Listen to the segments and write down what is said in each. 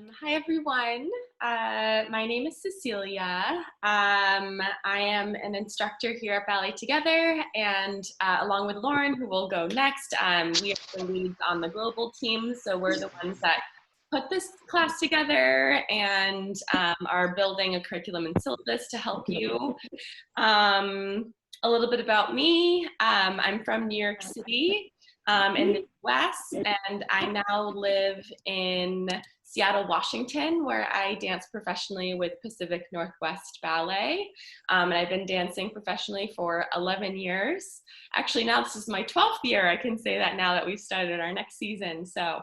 Hi everyone. My name is Cecilia. I am an instructor here at Ballet Together, and along with Lauren, who will go next, we are the leads on the global team. So we're the ones that put this class together and are building a curriculum and syllabus to help you. A little bit about me. I'm from New York City in the West, and I now live in Seattle, Washington, where I dance professionally with Pacific Northwest Ballet. And I've been dancing professionally for 11 years. Actually, now this is my 12th year. I can say that now that we've started our next season. So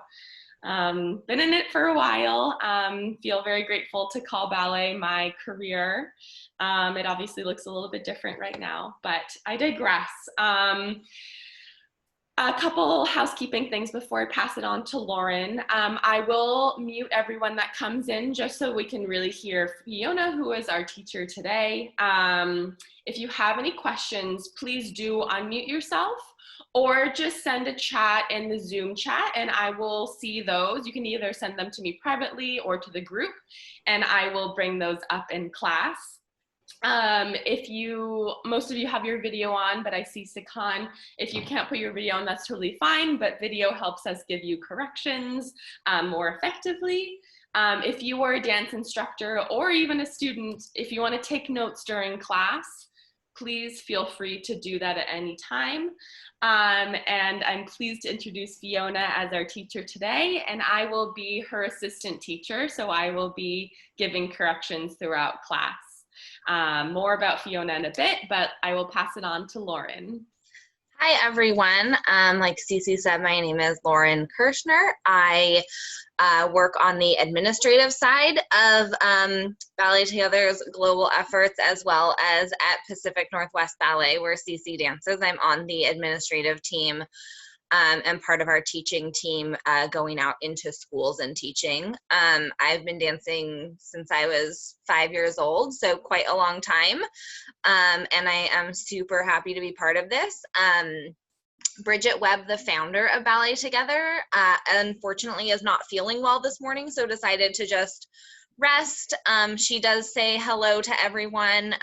been in it for a while. Feel very grateful to call ballet my career. It obviously looks a little bit different right now, but I digress. A couple housekeeping things before I pass it on to Lauren. I will mute everyone that comes in just so we can really hear Fiona, who is our teacher today. If you have any questions, please do unmute yourself or just send a chat in the Zoom chat and I will see those. You can either send them to me privately or to the group and I will bring those up in class. Most of you have your video on, but I see Sikan, if you can't put your video on, that's totally fine, but video helps us give you corrections more effectively. If you are a dance instructor or even a student, if you want to take notes during class, please feel free to do that at any time. And I'm pleased to introduce Fiona as our teacher today, and I will be her assistant teacher, so I will be giving corrections throughout class. More about Fiona in a bit, but I will pass it on to Lauren. Hi, everyone. Like Cece said, my name is Lauren Kirshner. I work on the administrative side of Ballet Together's global efforts, as well as at Pacific Northwest Ballet, where Cece dances. I'm on the administrative team and part of our teaching team going out into schools and teaching. I've been dancing since I was 5 years old, so quite a long time. And I am super happy to be part of this. Bridget Webb, the founder of Ballet Together, unfortunately is not feeling well this morning, so decided to just rest. She does say hello to everyone.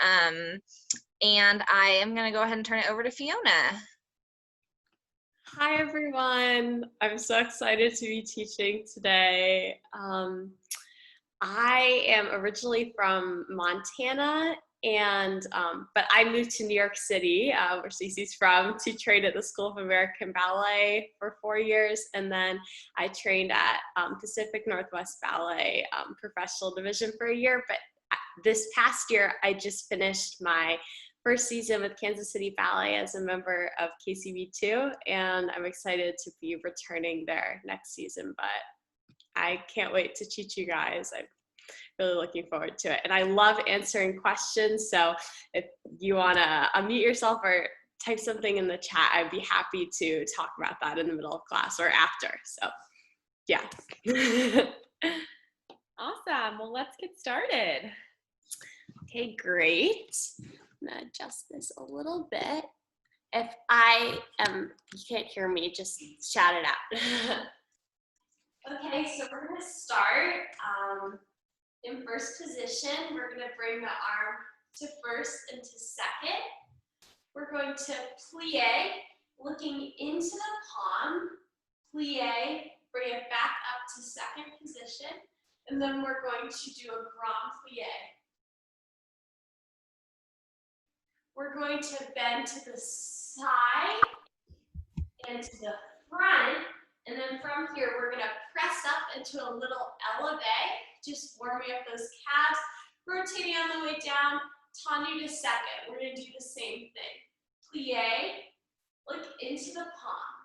And I am gonna go ahead and turn it over to Fiona. Hi everyone, I'm so excited to be teaching today. I am originally from Montana, but I moved to New York City, where Cece's from, to train at the School of American Ballet for 4 years, and then I trained at Pacific Northwest Ballet professional division for a year, but this past year I just finished my first season with Kansas City Ballet as a member of KCB2, and I'm excited to be returning there next season, but I can't wait to teach you guys. I'm really looking forward to it. And I love answering questions, so if you wanna unmute yourself or type something in the chat, I'd be happy to talk about that in the middle of class or after, so yeah. Awesome, well, let's get started. Okay, great. I'm gonna adjust this a little bit. If you can't hear me, just shout it out. Okay, so we're gonna start in first position. We're gonna bring the arm to first and to second. We're going to plie, looking into the palm, plie, bring it back up to second position, and then we're going to do a grand plie. We're going to bend to the side and to the front, and then from here we're going to press up into a little eleve, just warming up those calves, rotating on the way down, tendu to second. We're going to do the same thing. Plie, look into the palm.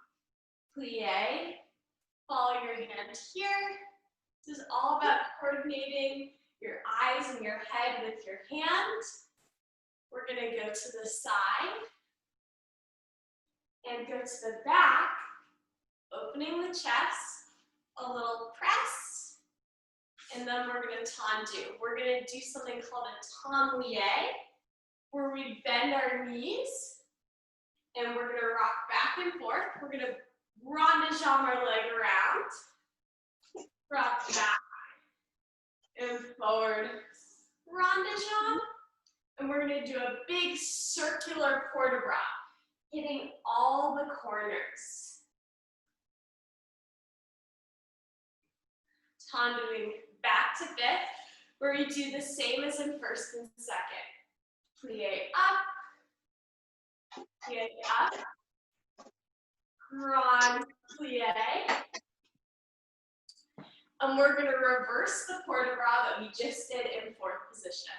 Plie, follow your hand here. This is all about coordinating your eyes and your head with your hand. We're gonna go to the side and go to the back, opening the chest, a little press, and then we're gonna tendu. We're gonna do something called a tendu, where we bend our knees, and we're gonna rock back and forth. We're gonna rond de jambe our leg around, rock back, and forward, ronde de jambe. And we're gonna do a big circular port de bras, hitting all the corners. Tondoing back to fifth, where we do the same as in first and second. Plie up, grand plie. And we're gonna reverse the port de bras that we just did in fourth position.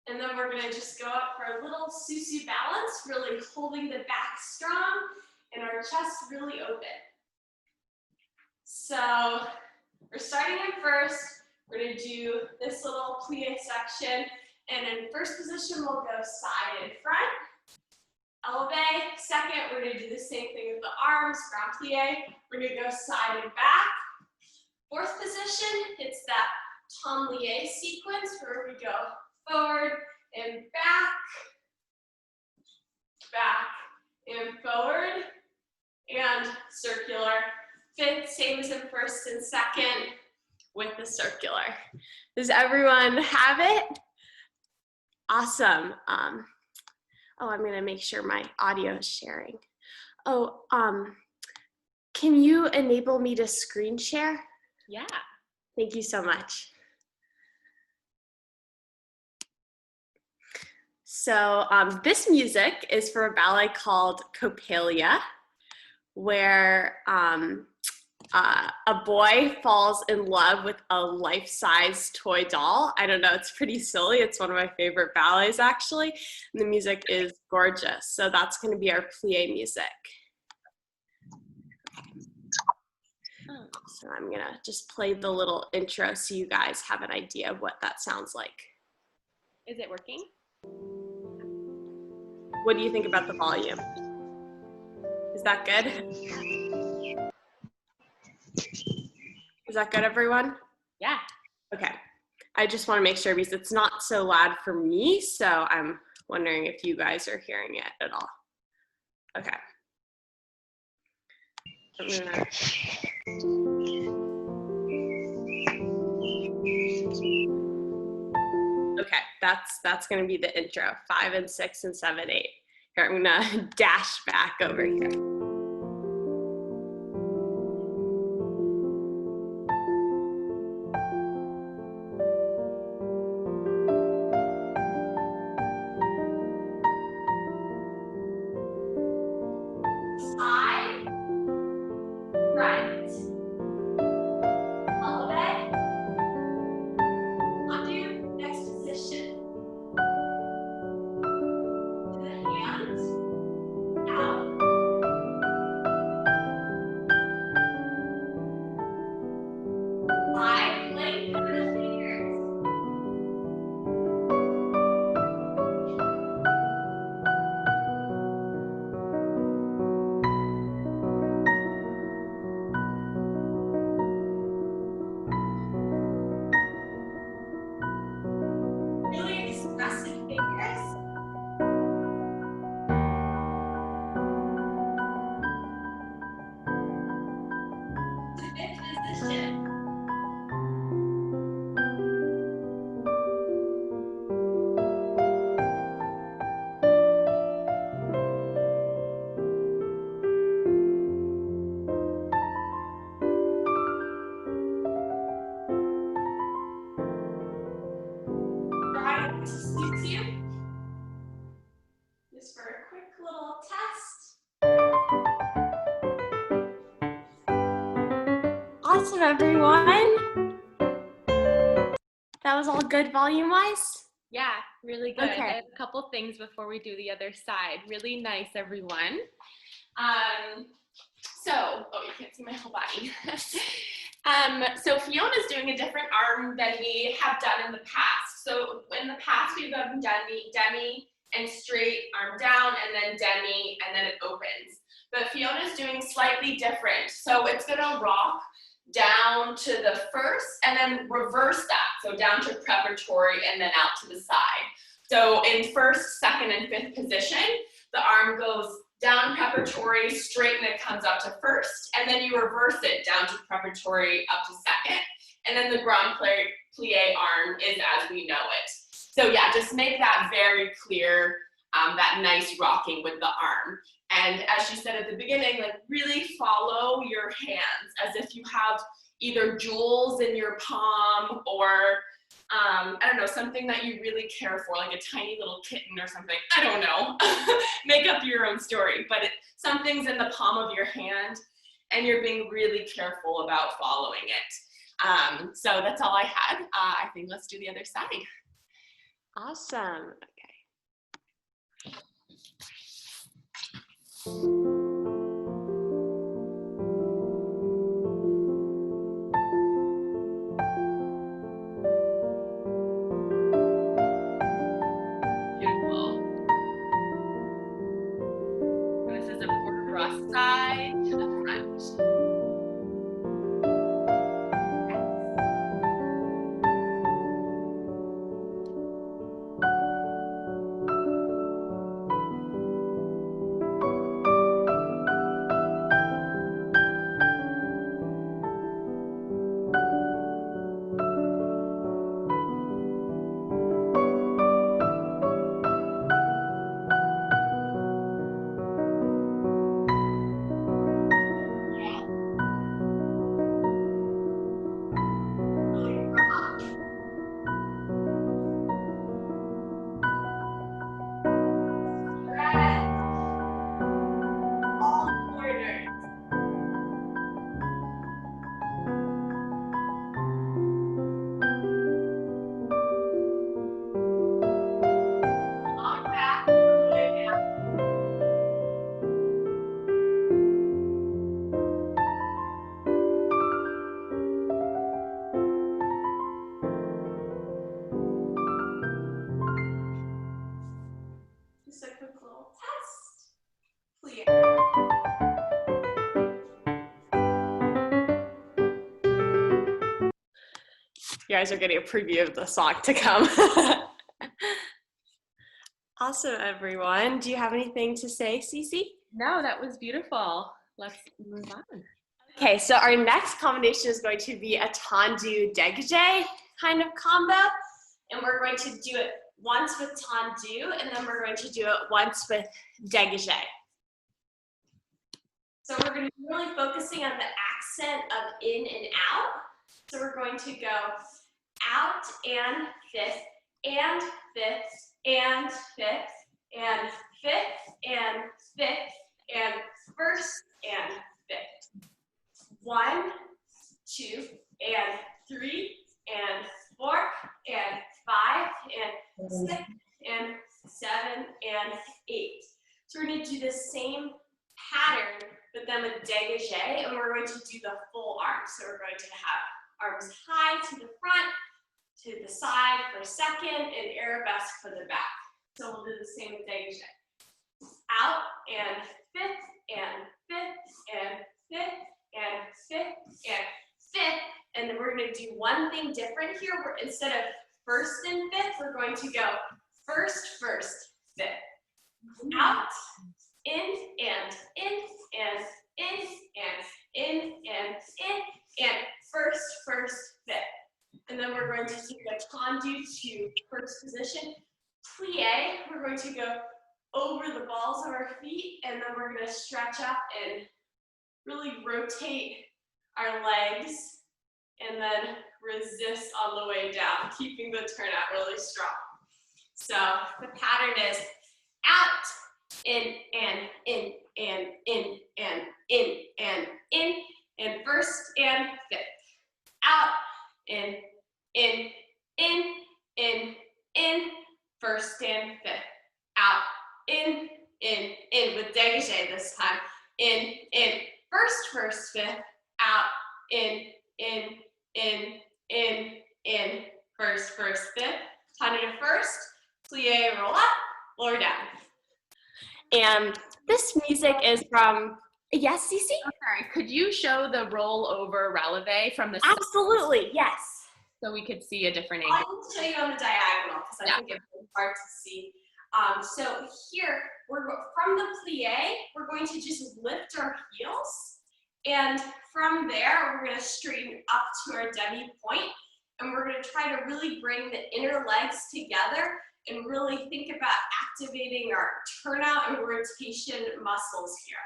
And then we're gonna just go up for a little susu balance, really holding the back strong and our chest really open. So we're starting in first. We're gonna do this little plie section. And in first position, we'll go side and front. Elevate. Second, we're gonna do the same thing with the arms, grand plie. We're gonna go side and back. Fourth position, it's that tomlie sequence where we go forward and back, back and forward, and circular. Fifth, same as in first and second with the circular. Does everyone have it? Awesome. Oh, I'm gonna make sure my audio is sharing. Oh, can you enable me to screen share? Yeah. Thank you so much. So this music is for a ballet called Coppelia, where a boy falls in love with a life-size toy doll. I don't know, it's pretty silly. It's one of my favorite ballets, actually. And the music is gorgeous. So that's going to be our plie music. So I'm going to just play the little intro so you guys have an idea of what that sounds like. Is it working? What do you think about the volume? Is that good? Is that good, everyone? Yeah. Okay. I just want to make sure because it's not so loud for me, so I'm wondering if you guys are hearing it at all. Okay. Okay, that's going to be the intro. 5 and 6 and 7, 8. Here, I'm going to dash back over here. Just for a quick little test. Awesome, everyone. That was all good volume-wise? Yeah, really good. Okay. I have a couple things before we do the other side. Really nice, everyone. Oh, you can't see my whole body. So Fiona's doing a different arm than we have done in the past. So in the past, we've done demi, and straight arm down, and then demi, and then it opens. But Fiona's doing slightly different. So it's gonna rock down to the first, and then reverse that. So down to preparatory, and then out to the side. So in first, second, and fifth position, the arm goes down preparatory, straighten, it comes up to first, and then you reverse it down to preparatory up to second, and then the grand plie arm is as we know it. So yeah, just make that very clear, that nice rocking with the arm. And as she said at the beginning, like really follow your hands as if you have either jewels in your palm or I don't know, something that you really care for, like a tiny little kitten or something. I don't know. Make up your own story, but something's in the palm of your hand and you're being really careful about following it. So that's all I had. I think let's do the other side. Awesome. Beautiful. This is a porte-bras side to the front. Just a quick little test. Plie. You guys are getting a preview of the song to come. Awesome, everyone. Do you have anything to say, Cece? No, that was beautiful. Let's move on. Okay, so our next combination is going to be a tendu dégagé kind of combo. And we're going to do it once with tendu, and then we're going to do it once with dégagé. So we're going to be really focusing on the accent of in and out. So we're going to go out and fifth, and fifth, and fifth, and fifth, and fifth, and first, and fifth. 1, 2, and 3, and 4, and 5, and 6, and 7, and 8. So we're going to do the same pattern, but then with dégagé, and we're going to do the full arm. So we're going to have arms high to the front, to the side for second, and arabesque for the back. So we'll do the same with dégagé. Out and fifth, and fifth, and fifth, and fifth, and fifth. And then we're going to do one thing different here. Where instead of first and fifth, we're going to go first, first, fifth. Out, in, and in, and in, and in, and in, and first, first, fifth. And then we're going to take a tendu to first position. Plie, we're going to go over the balls of our feet, and then we're going to stretch up and really rotate our legs, and then resist on the way down, keeping the turnout really strong. So the pattern is out, in, and in, and in, and in, and in first and fifth. Out, in, first and fifth. Out, in, with dégagé this time. In, first, first, fifth. Out, in, first, first, fifth. Tendu to first, plie, roll up, lower down. And this music is from, yes, Cece? Oh, sorry, could you show the roll over releve from the side Absolutely, yes. so we could see a different I angle? will show you on the diagonal because I think it's hard to see. So here, from the plie, we're going to just lift our heels. And from there, we're going to straighten up to our demi-pointe. And we're going to try to really bring the inner legs together and really think about activating our turnout and rotation muscles here.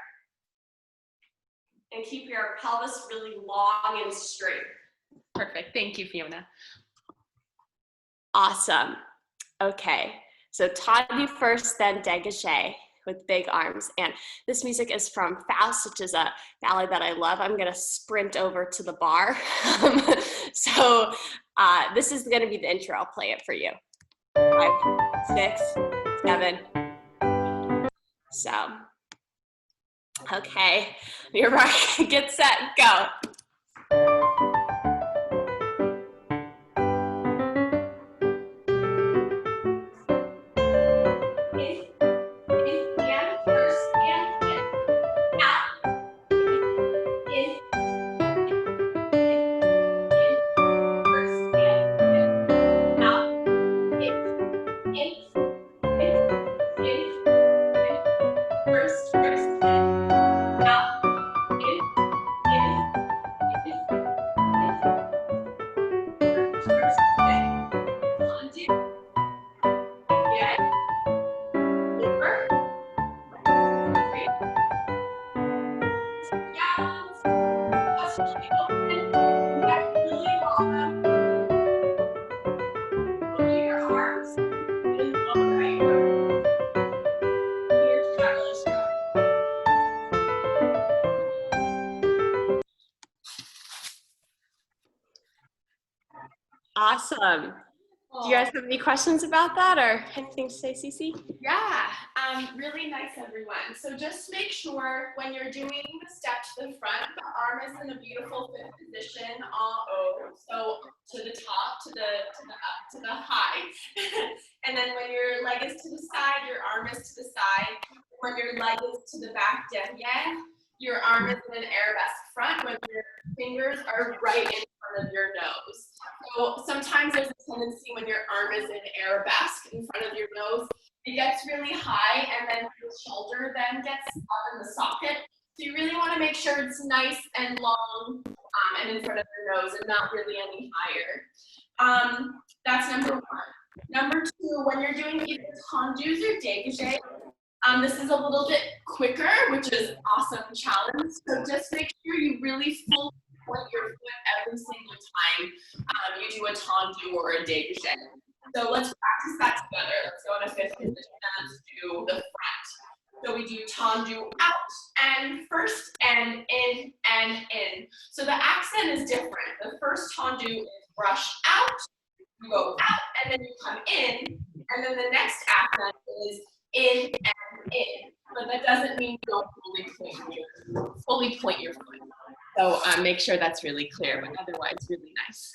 And keep your pelvis really long and straight. Perfect. Thank you, Fiona. Awesome. Okay. So tendu first, then dégagé with big arms. And this music is from Faust, which is a ballet that I love. I'm going to sprint over to the bar. So this is going to be the intro. I'll play it for you. 5, 6, 7. So, okay. You're right. Get set, go. Awesome. Do you guys have any questions about that or anything to say, Cece? Yeah, really nice, everyone. So just make sure when you're doing the step to the front, the arm is in a beautiful fit position, all over. So to the top, to the up, to the high. And then when your leg is to the side, your arm is to the side. When your leg is to the back, derrière, your arm is in an arabesque front, when your fingers are right in front of your nose. So sometimes there's a tendency when your arm is in arabesque in front of your nose, it gets really high and then your shoulder then gets up in the socket. So you really want to make sure it's nice and long and in front of your nose and not really any higher. That's number one. Number two, when you're doing either tendus or dégagés, this is a little bit quicker, which is an awesome challenge. So just make sure you really fully point your foot every single time you do a tendu or a dégagé. So let's practice that together. Let's go in a fifth position and let's do the front. So we do tendu out and first and in and in. So the accent is different. The first tendu is brush out, you go out, and then you come in. And then the next accent is in and in. But that doesn't mean you don't fully point your foot. So make sure that's really clear, but otherwise really nice.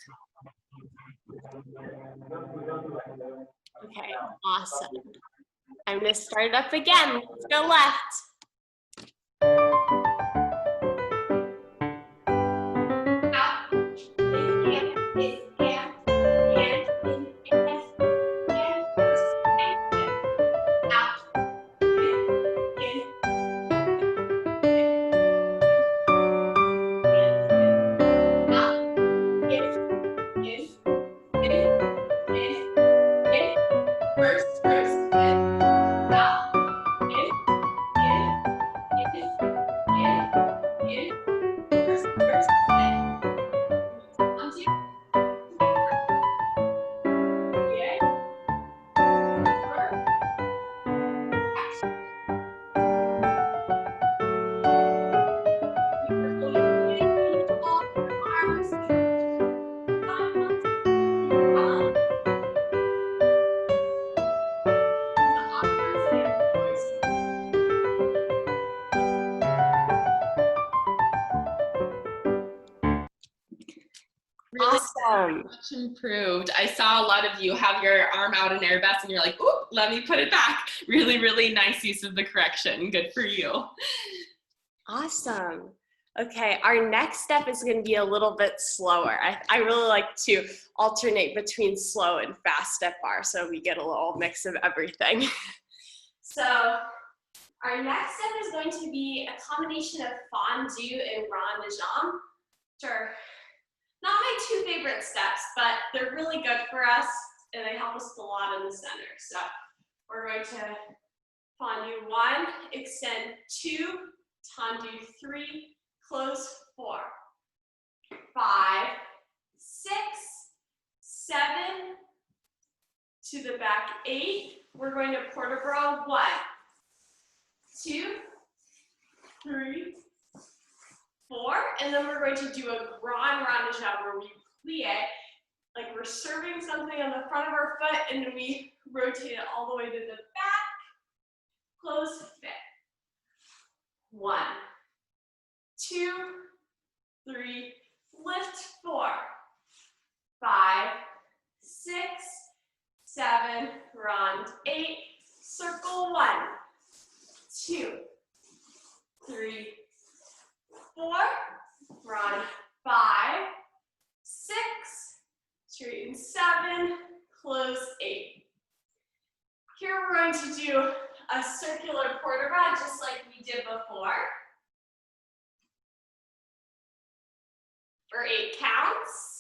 Okay, awesome. I'm going to start it up again. Let's go left. Really Awesome. much improved. I saw a lot of you have your arm out in arabesque and you're like, "Ooh, let me put it back." Really, really nice use of the correction. Good for you. Awesome. Okay, our next step is going to be a little bit slower. I really like to alternate between slow and fast step bar so we get a little mix of everything. So our next step is going to be a combination of fondue and rond de jambe, which are not my two favorite steps, but they're really good for us and they help us a lot in the center. So we're going to fondue 1, extend 2, tendu 3, close 4, 5, 6, 7, to the back 8. We're going to port de bras 1, 2, 3, 4, and then we're going to do a grand rond de jambe where we plie, like we're serving something on the front of our foot, and then we rotate it all the way to the back, close fit. 1, 2, 3, lift 4, 5, 6, 7, rond 8, circle 1, 2, 3, 4, rond 5, 6, straighten 7, close 8. Here we're going to do a circular port de bras just like we did before for 8 counts.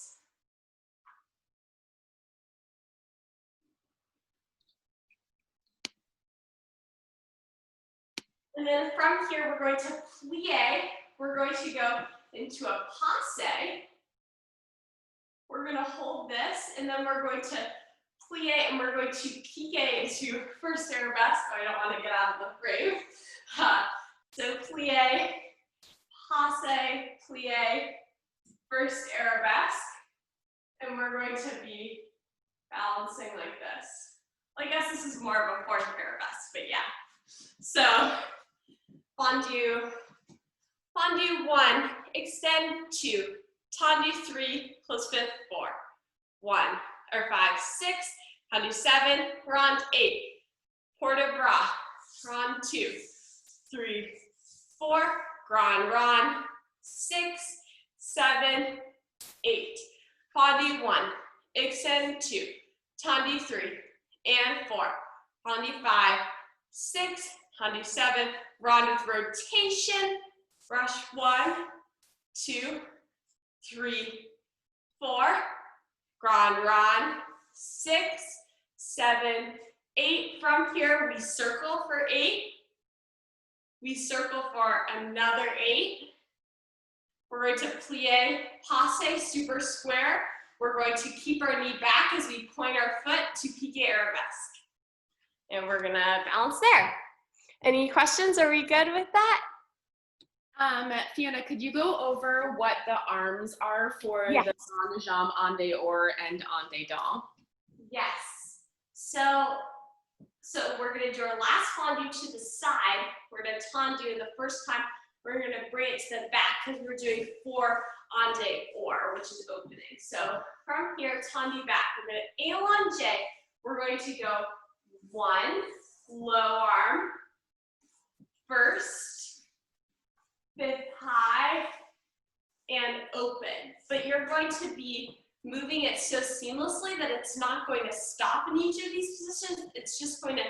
And then from here, we're going to plie. We're going to go into a passe. We're going to hold this, and then we're going to plie, and we're going to pique into first arabesque. I don't want to get out of the frame. So plie, passe, plie, first arabesque, and we're going to be balancing like this. Well, I guess this is more of a fourth arabesque, but yeah. So fondue 1, extend 2, tendu 3, close fifth 4, 1 or 5, 6, tendu 7, rond 8, port de bras, rond 2, 3, 4, grand rond 6, 7, 8, fondue 1, extend 2, tendu 3, and 4, tendu 5, 6, tendu 7, rond with rotation, brush 1, 2, 3, 4, grand rond 6, 7, 8. From here, we circle for 8. We circle for another 8. We're going to plie, passe, super square. We're going to keep our knee back as we point our foot to pique arabesque. And we're gonna balance there. Any questions? Are we good with that? Fiona, could you go over what the arms are for the rond de jambe, en dehors, and en dedans? Yes. So we're gonna do our last fondue to the side. We're gonna tendu the first time. We're gonna bring it to the back because we're doing 4 en dehors, which is opening. So from here, tendu back. We're gonna allonge. We're going to go 1, low arm, first, fifth high, and open. But you're going to be moving it so seamlessly that it's not going to stop in each of these positions. It's just going to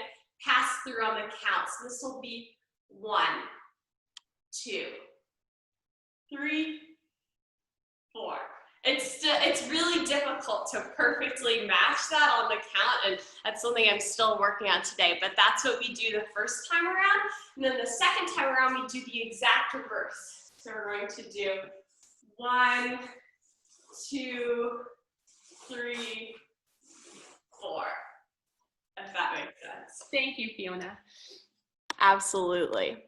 pass through on the count. So this will be 1, 2, 3, 4. It's really difficult to perfectly match that on the count, and that's something I'm still working on today, but that's what we do the first time around. And then the second time around, we do the exact reverse. So we're going to do 1, 2, 3, 4, if that makes sense. Thank you, Fiona. Absolutely.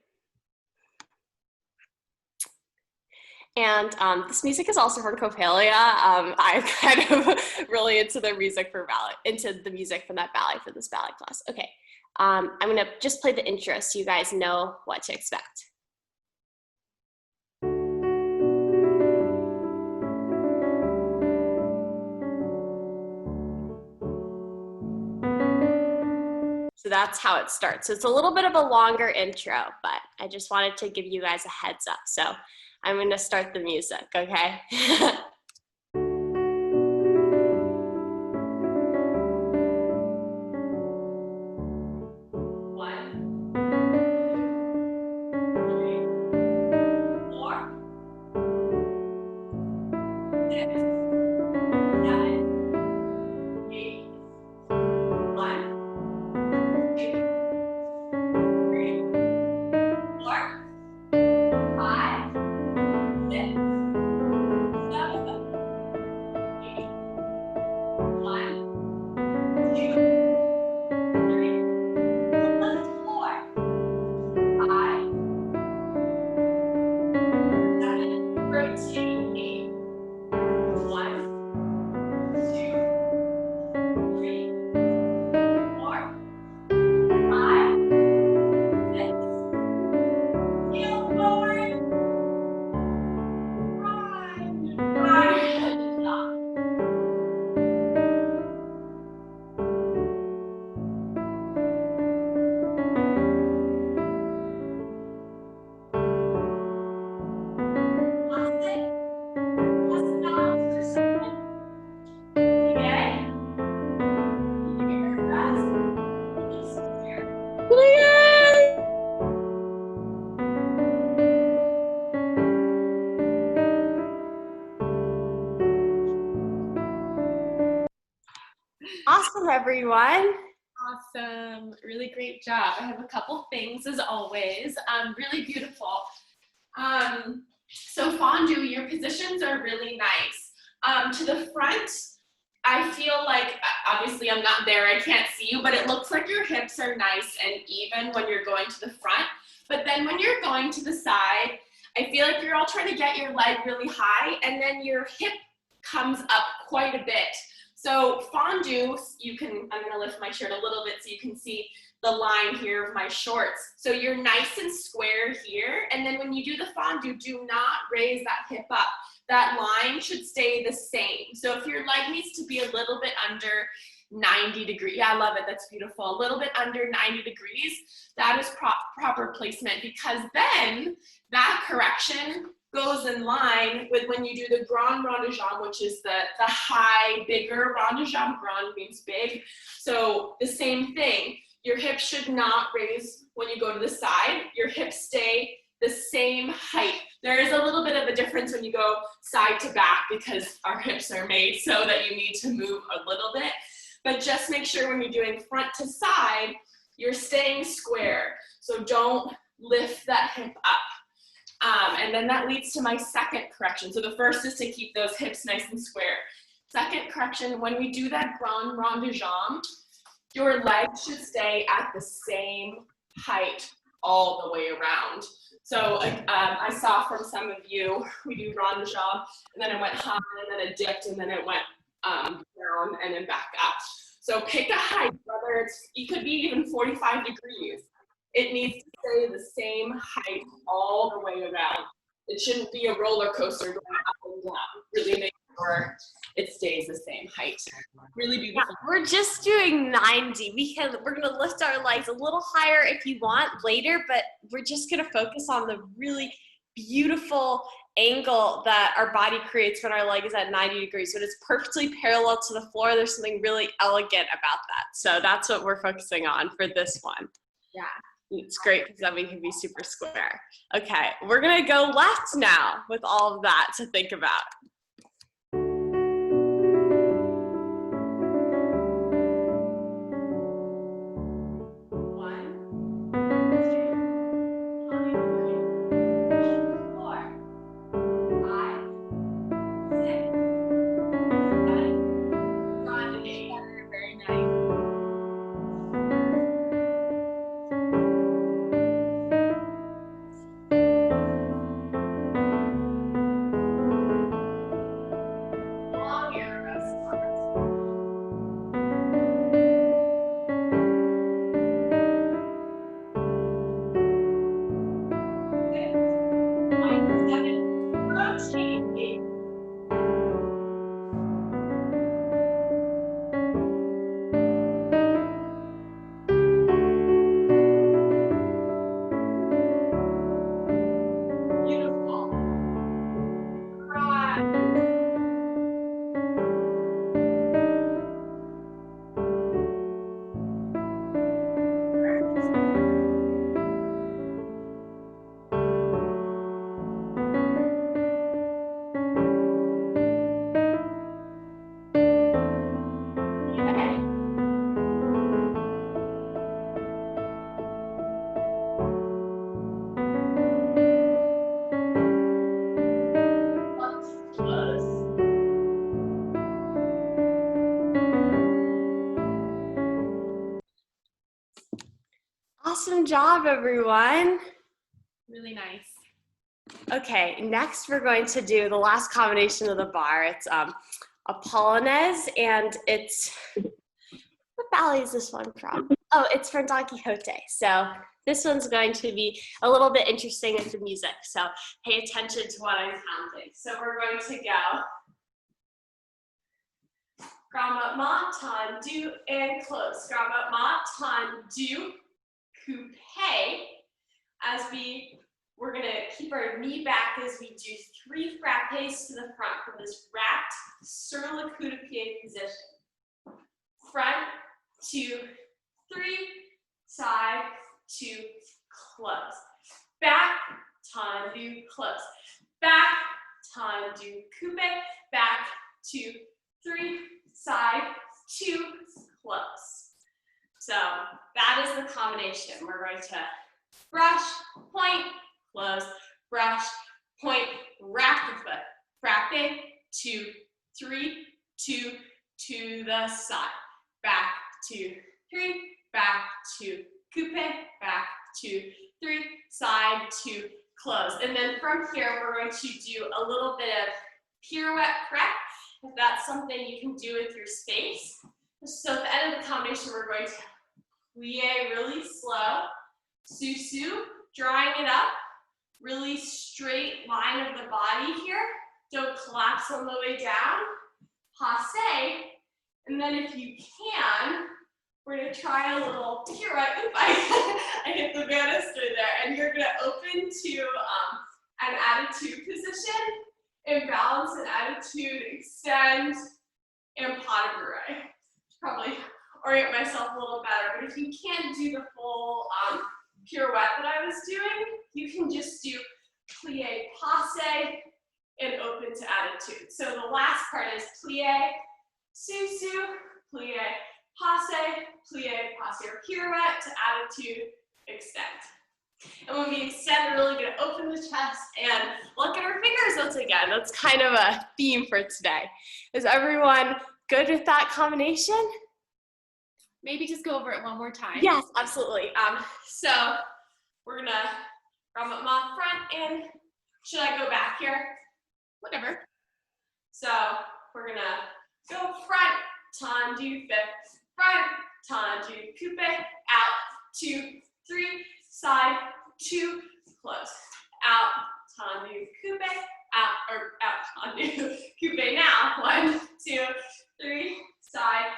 And this music is also from Coppelia. I'm kind of really into the music for ballet, into the music from that ballet for this ballet class. Okay, I'm gonna just play the intro so you guys know what to expect. So that's how it starts. So it's a little bit of a longer intro, but I just wanted to give you guys a heads up. So I'm going to start the music, okay? 1, Awesome, everyone. Awesome. Really great job. I have a couple things as always. Really beautiful. So fondue, your positions are really nice. To the front, I feel like, obviously I'm not there, I can't see you, but it looks like your hips are nice and even when you're going to the front. But then when you're going to the side, I feel like you're all trying to get your leg really high and then your hip comes up quite a bit. So fondue, I'm gonna lift my shirt a little bit so you can see the line here of my shorts. So you're nice and square here, and then when you do the fondue, do not raise that hip up. That line should stay the same. So if your leg needs to be a little bit under 90 degrees, yeah, I love it, that's beautiful. A little bit under 90 degrees, that is proper placement, because then that correction goes in line with when you do the grand rond de jambe, which is the high, bigger rond de jambe. Grand means big. So the same thing, your hips should not raise when you go to the side. Your hips stay the same height. There is a little bit of a difference when you go side to back because our hips are made so that you need to move a little bit. But just make sure when you're doing front to side, you're staying square. So don't lift that hip up. And then that leads to my second correction. So the first is to keep those hips nice and square. Second correction, when we do that grand rond de jambe, your legs should stay at the same height all the way around. So I saw from some of you, we do rond de jambe, and then it went high, and then it dipped, and then it went down, and then back up. So pick a height, whether it could be even 45 degrees. It needs to stay the same height all the way around. It shouldn't be a roller coaster going up and down. Really make sure it stays the same height. Really beautiful. Yeah, we're just doing 90. We're gonna lift our legs a little higher if you want later, but we're just gonna focus on the really beautiful angle that our body creates when our leg is at 90 degrees. When it's perfectly parallel to the floor, there's something really elegant about that. So that's what we're focusing on for this one. Yeah. It's great because then we can be super square. Okay, we're gonna go left now with all of that to think about. Awesome job, everyone. Really nice. Okay, next we're going to do the last combination of the bar. It's a polonaise, and it's, what ballet is this one from? Oh, it's from Don Quixote. So this one's going to be a little bit interesting with the music, so pay attention to what I'm counting. So we're going to go grand-mouvement, tendu, and close. Grand-mouvement, tendu, coupe. As we're gonna keep our knee back as we do 3 frappes to the front from this wrapped sur le coup de pied position. Front, 2, 3, side, 2, close. Back, tendu, close. Back, tendu, coupe. Back, 2, 3, side, 2, close. So that is the combination. We're going to brush, point, close, brush, point, wrap the foot. Frappe, 2, 3, 2, to the side. Back, 2, 3, back, 2, coupe, back, 2, 3, side, 2, close. And then from here, we're going to do a little bit of pirouette prep. If that's something you can do with your space. So at the end of the combination, we're going to plie really slow, sous-sus, drawing it up, really straight line of the body here. Don't collapse on the way down. Passe, and then if you can, we're gonna try a little pirouette. Oop, I hit the banister there, and you're gonna open to an attitude position, and balance and attitude, extend, and pas de bourrée. Probably orient myself a little better, but if you can't do the full pirouette that I was doing, you can just do plie, passe, and open to attitude. So the last part is plie, sous-sus, plie, passe, or pirouette to attitude, extend. And when we extend, we're really going to open the chest and look at our fingers once again. That's kind of a theme for today. Is everyone good with that combination? Maybe just go over it one more time. Yes, absolutely. So we're going to grand-mouvement front, and should I go back here? Whatever. So we're going to go front, tendu, fifth, front, tendu, coupe, out, 2, 3, side, 2, close, out, tendu, coupe, out, tendu, coupe now, 1, 2, 3, side,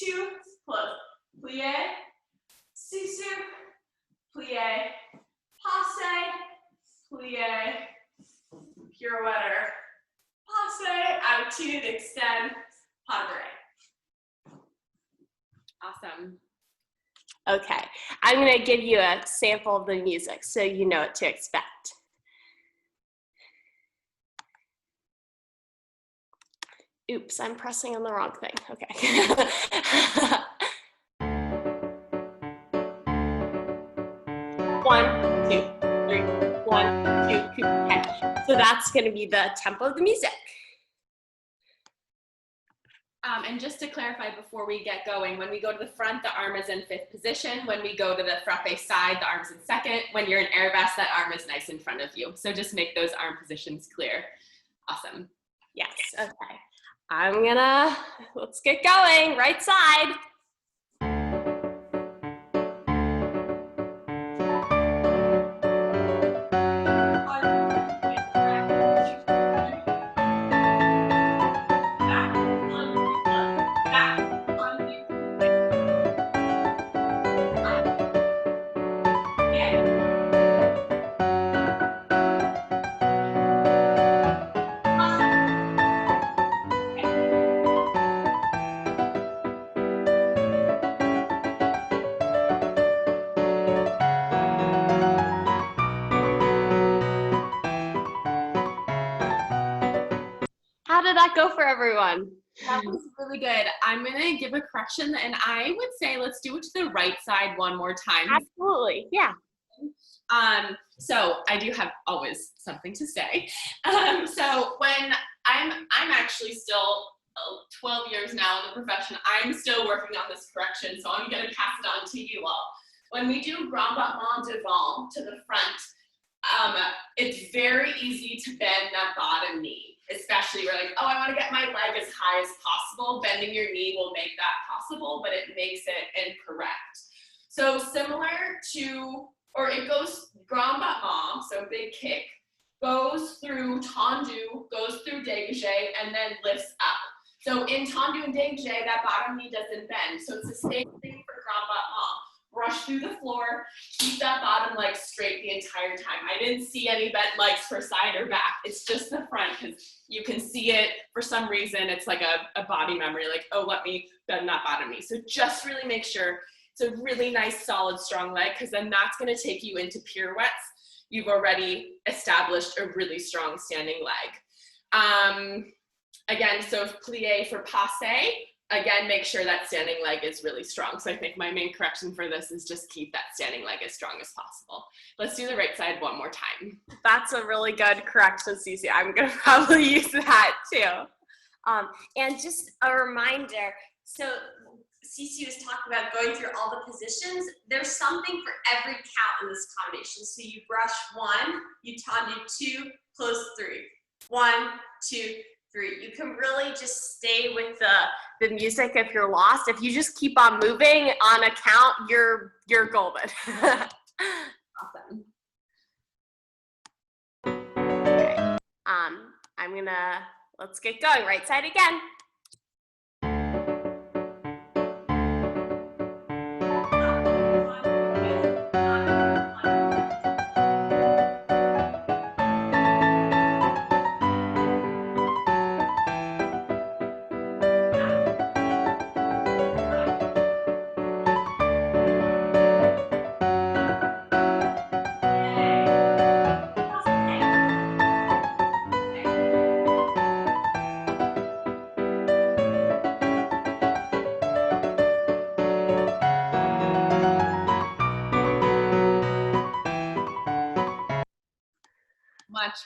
2, close, plie, sous-sus, plie, passe, plie, pirouette, passe, attitude, extend, pas de bourrée. Awesome. Okay, I'm going to give you a sample of the music so you know what to expect. Oops, I'm pressing on the wrong thing. Okay. 1, 2, 3, 1, 2, 2. Okay. So that's going to be the tempo of the music. And just to clarify before we get going, when we go to the front, the arm is in 5th position. When we go to the frappe side, the arm's in 2nd. When you're in arabesque, that arm is nice in front of you. So just make those arm positions clear. Awesome. Yes, okay. Let's get going, right side. How did that go for everyone? That was really good. I'm going to give a correction, and I would say let's do it to the right side one more time. Absolutely, yeah. So I do have always something to say. So when I'm actually still 12 years now in the profession, I'm still working on this correction, so I'm going to pass it on to you all. When we do grand battement devant to the front, it's very easy to bend that bottom knee, especially we're like, oh, I want to get my leg as high as possible. Bending your knee will make that possible, but it makes it incorrect. So similar to, or it goes grand battement, so big kick, goes through tendu, goes through dégagé, and then lifts up. So in tendu and dégagé, that bottom knee doesn't bend. So it's the same thing for grand battement. Brush through the floor, keep that bottom leg straight the entire time. I didn't see any bent legs for side or back. It's just the front because you can see it for some reason. It's like a body memory, like, oh, let me bend that bottom knee. So just really make sure it's a really nice, solid, strong leg because then that's going to take you into pirouettes. You've already established a really strong standing leg. Again, so plie for passe. Again, make sure that standing leg is really strong. So I think my main correction for this is just keep that standing leg as strong as possible. Let's do the right side one more time. That's a really good correction, Cece. I'm gonna probably use that too. And just a reminder, so Cece was talking about going through all the positions. There's something for every count in this combination. So you brush 1, you tendu 2, close 3. 1, 2, 3. You can really just stay with the music if you're lost. If you just keep on moving on a count, you're golden. Awesome. Okay. Let's get going. Right side again.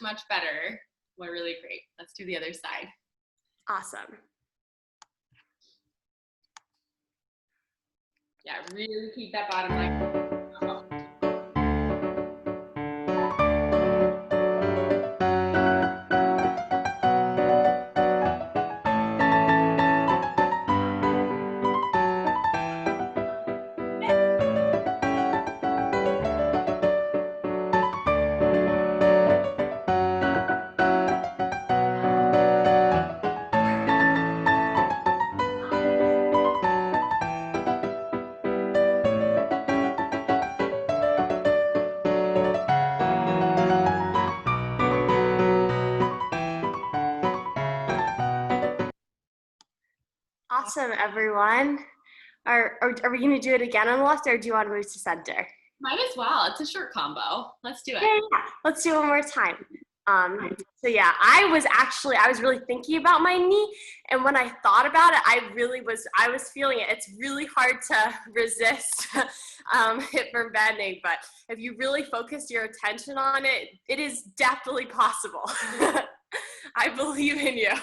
Much better. We're really great. Let's do the other side. Awesome. Yeah, really keep that bottom leg. Awesome, everyone. Are we going to do it again on the left, or do you want to move to center? Might as well. It's a short combo. Let's do it. Yeah. Let's do it one more time. So yeah, I was really thinking about my knee, and when I thought about it, I was feeling it. It's really hard to resist it from bending, but if you really focus your attention on it, it is definitely possible. I believe in you.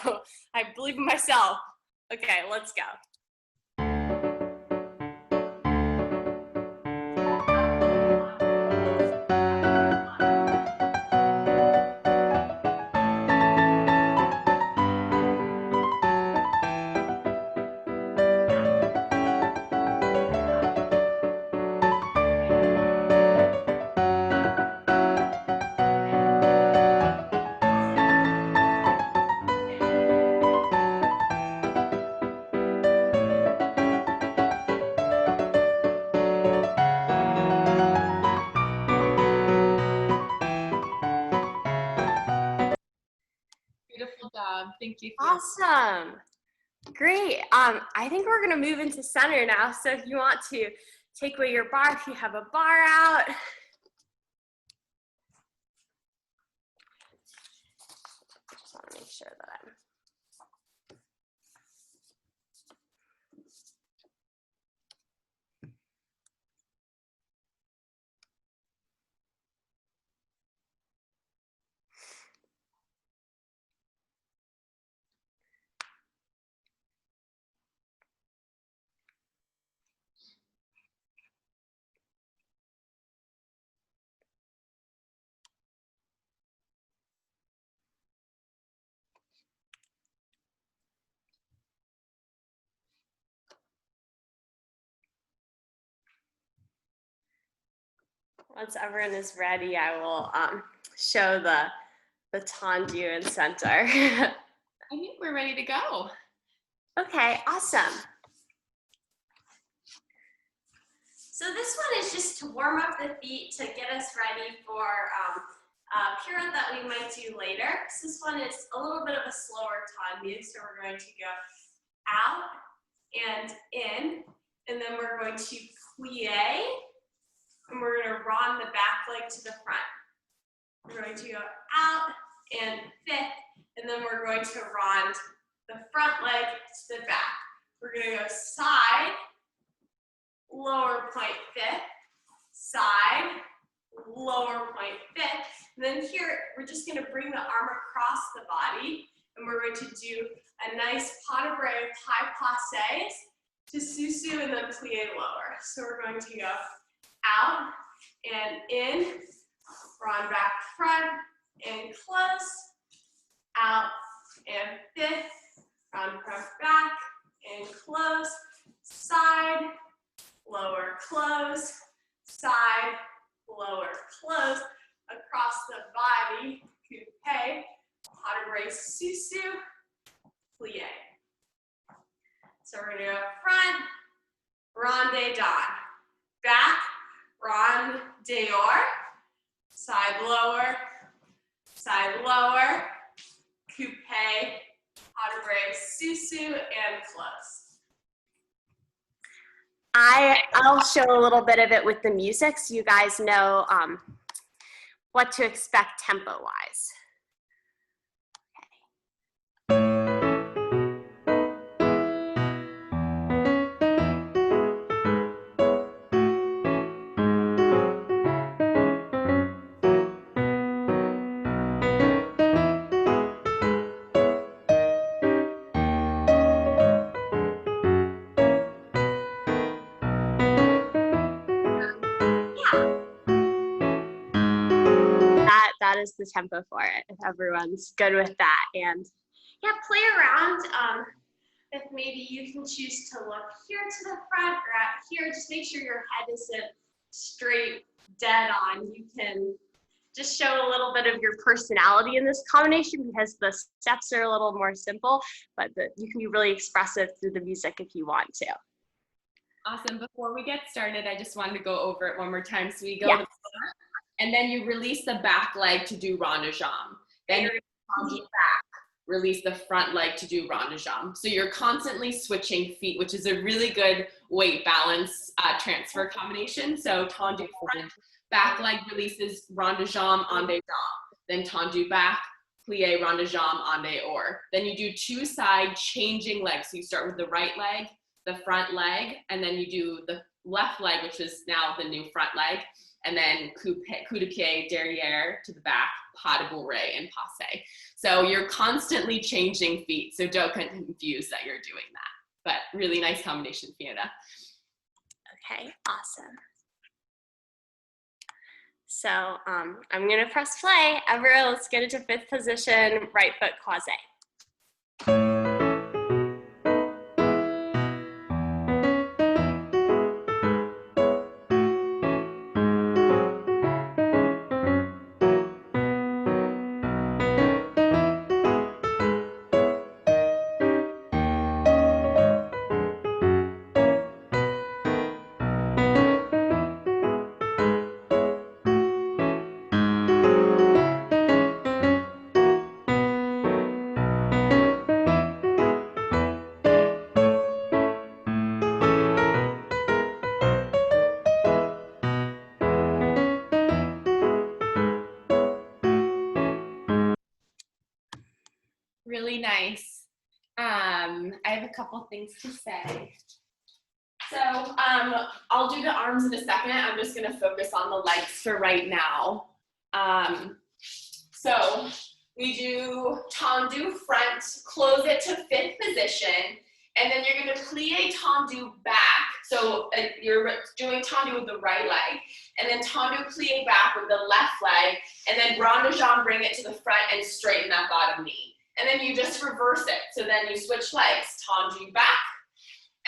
I believe in myself. Okay, let's go. Beautiful job. Thank you. Awesome. Great. I think we're going to move into center now. So if you want to take away your bar, if you have a bar out. Just want to make sure that I'm. Once everyone is ready, I will show the tendu and center. I think we're ready to go. Okay, awesome. So this one is just to warm up the feet to get us ready for pirouette that we might do later. So this one is a little bit of a slower tendu, so we're going to go out and in, and then we're going to plie, and we're going to rond the back leg to the front. We're going to go out and fifth, and then we're going to rond the front leg to the back. We're going to go side, lower point fifth, side, lower point fifth. And then here, we're just going to bring the arm across the body, and we're going to do a nice pas de bras with high passes to susu and then plie lower. So we're going to go out and in, rond back front and close, out and fifth, rond front back and close, side, lower close, side, lower close, across the body, coupe, pas de bras susu, plie. So we're gonna go front, rond don, back, rond dehors, side lower, coupe, pas de bras susu, and close. I'll show a little bit of it with the music so you guys know what to expect tempo-wise. That is the tempo for it, if everyone's good with that. And yeah, play around. If maybe you can choose to look here to the front or out here, just make sure your head isn't straight dead on. You can just show a little bit of your personality in this combination because the steps are a little more simple, but you can be really expressive through the music if you want to. Awesome. Before we get started, I just wanted to go over it one more time. So we go to the front, and then you release the back leg to do rond de jambe. Then you're going to back, release the front leg to do rond de jambe. So you're constantly switching feet, which is a really good weight balance transfer combination. So tendu front, back leg releases rond de jambe, en dehors. Then tendu back, plie, rond de jambe, en dehors. Then you do two side changing legs. So you start with the right leg, the front leg, and then you do the left leg, which is now the new front leg, and then coup de pied derrière to the back, pas de bourrée, and passe. So you're constantly changing feet, so don't get confused that you're doing that. But really nice combination, Fiona. Okay, awesome. So I'm gonna press play. Everyone, let's get into fifth position, right foot croisé. Really nice. I have a couple things to say. So I'll do the arms in a second. I'm just gonna focus on the legs for right now. So we do tendu front, close it to fifth position, and then you're gonna plie tendu back. So you're doing tendu with the right leg, and then tendu plie back with the left leg, and then rond de jambe, bring it to the front and straighten that bottom knee. And then you just reverse it. So then you switch legs, tendu back,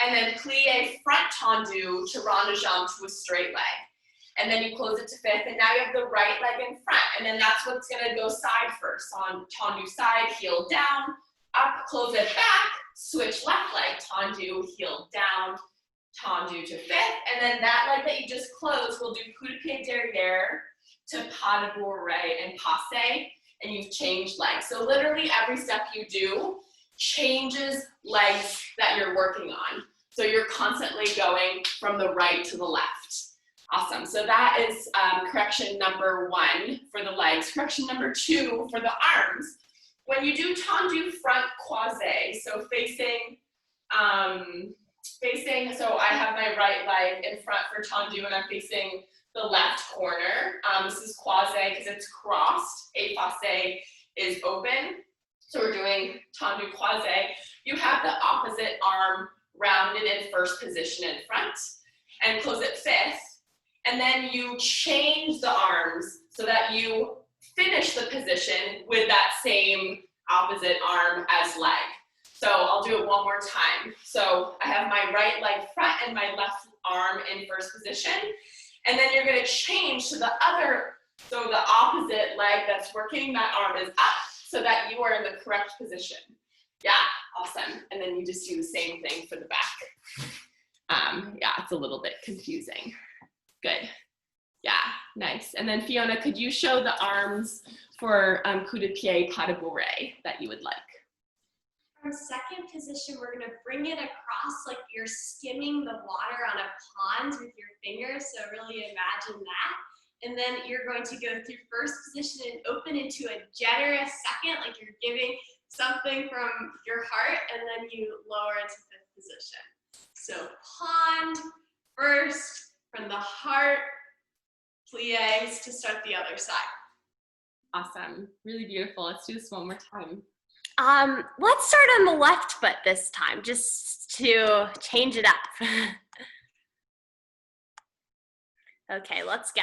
and then plie front tendu to rond de jambe to a straight leg. and then you close it to fifth, and now you have the right leg in front, and then that's what's gonna go side first. On tendu side, heel down, up, close it back, switch left leg, tendu, heel down, tendu to fifth, and then that leg that you just closed will do coup de pied derrière to pas de bourrée and passe, and you've changed legs. So literally every step you do changes legs that you're working on. So you're constantly going from the right to the left. Awesome, so that is correction number 1 for the legs. Correction number 2 for the arms. When you do tendu front croisé, so facing, so I have my right leg in front for tendu and I'm facing the left corner. This is croisé because it's crossed. Effacé is open. So we're doing tendu croisé. You have the opposite arm rounded in first position in front and close it fifth. And then you change the arms so that you finish the position with that same opposite arm as leg. So I'll do it one more time. So I have my right leg front and my left arm in first position. And then you're gonna change to the other, so the opposite leg that's working, that arm is up so that you are in the correct position. Yeah, awesome. And then you just do the same thing for the back. Yeah, it's a little bit confusing. Good. Yeah, nice. And then Fiona, could you show the arms for coup de pied pas de bourrée that you would like? From second position, we're gonna bring it across like you're skimming the water on a pond with your fingers. So really imagine that. And then you're going to go through first position and open into a generous second, like you're giving something from your heart, and then you lower into fifth position. So pond first, from the heart, pliés to start the other side. Awesome, really beautiful. Let's do this one more time. Let's start on the left foot this time, just to change it up. Okay, let's go.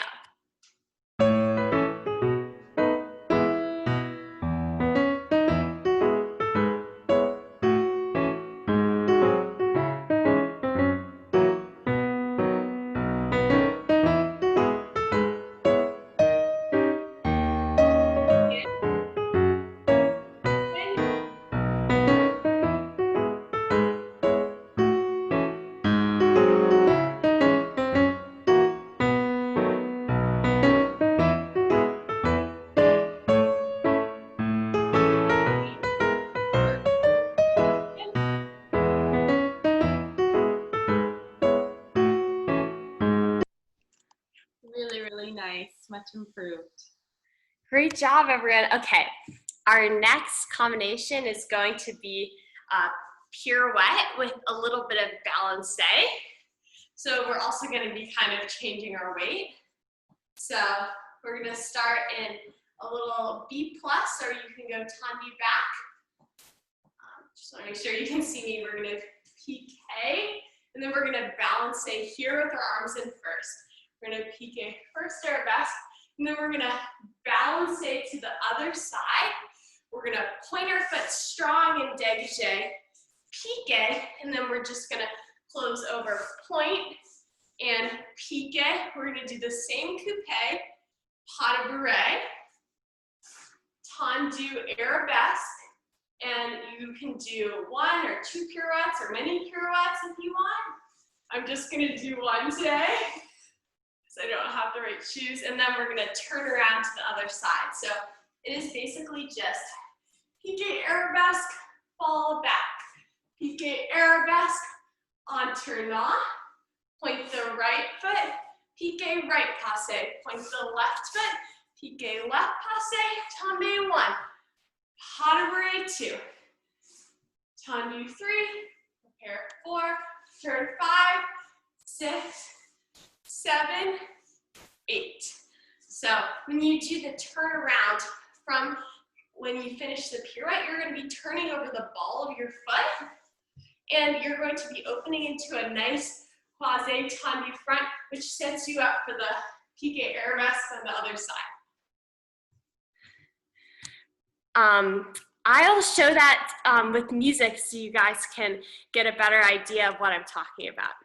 Really, really nice, much improved. Great job, everyone. Okay, our next combination is going to be a pirouette with a little bit of balancé. So we're also going to be kind of changing our weight. So we're going to start in a little B plus, or you can go tendu back. Just want to make sure you can see me. We're going to piqué, and then we're going to balancé here with our arms in first. We're going to piqué first arabesque, and then we're going to balancé to the other side. We're going to point our foot strong and dégagé, piqué, and then we're just going to close over point and piqué. We're going to do the same coupé, pas de bourrée, tendu arabesque, and you can do 1 or 2 pirouettes or many pirouettes if you want. I'm just going to do one today, I don't have the right shoes, and then we're gonna turn around to the other side. So it is basically just piqué arabesque, fall back, piqué arabesque, entournant, point the right foot, piqué right passe, point the left foot, piqué left passe, tendu 1, pas de bourrée 2, tendu 3, prepare 4, turn 5, 6, 7, 8. So when you do the turnaround from when you finish the pirouette, you're going to be turning over the ball of your foot, and you're going to be opening into a nice croisé tendu front, which sets you up for the piqué arabesque on the other side. I'll show that with music so you guys can get a better idea of what I'm talking about.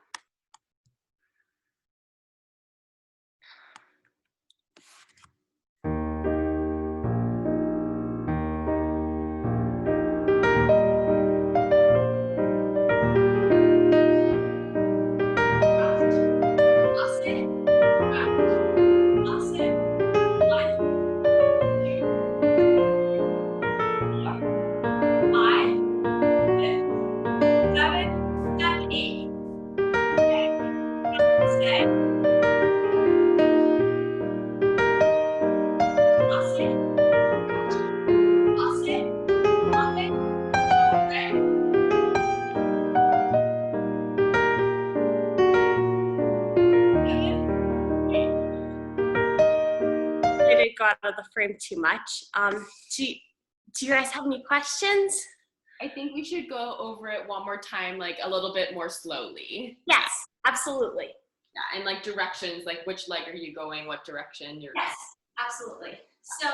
frame too much. Do you guys have any questions? I think we should go over it one more time, like a little bit more slowly. Yes, absolutely. Yeah, and like directions, like which leg are you going, what direction you're Yes, absolutely. So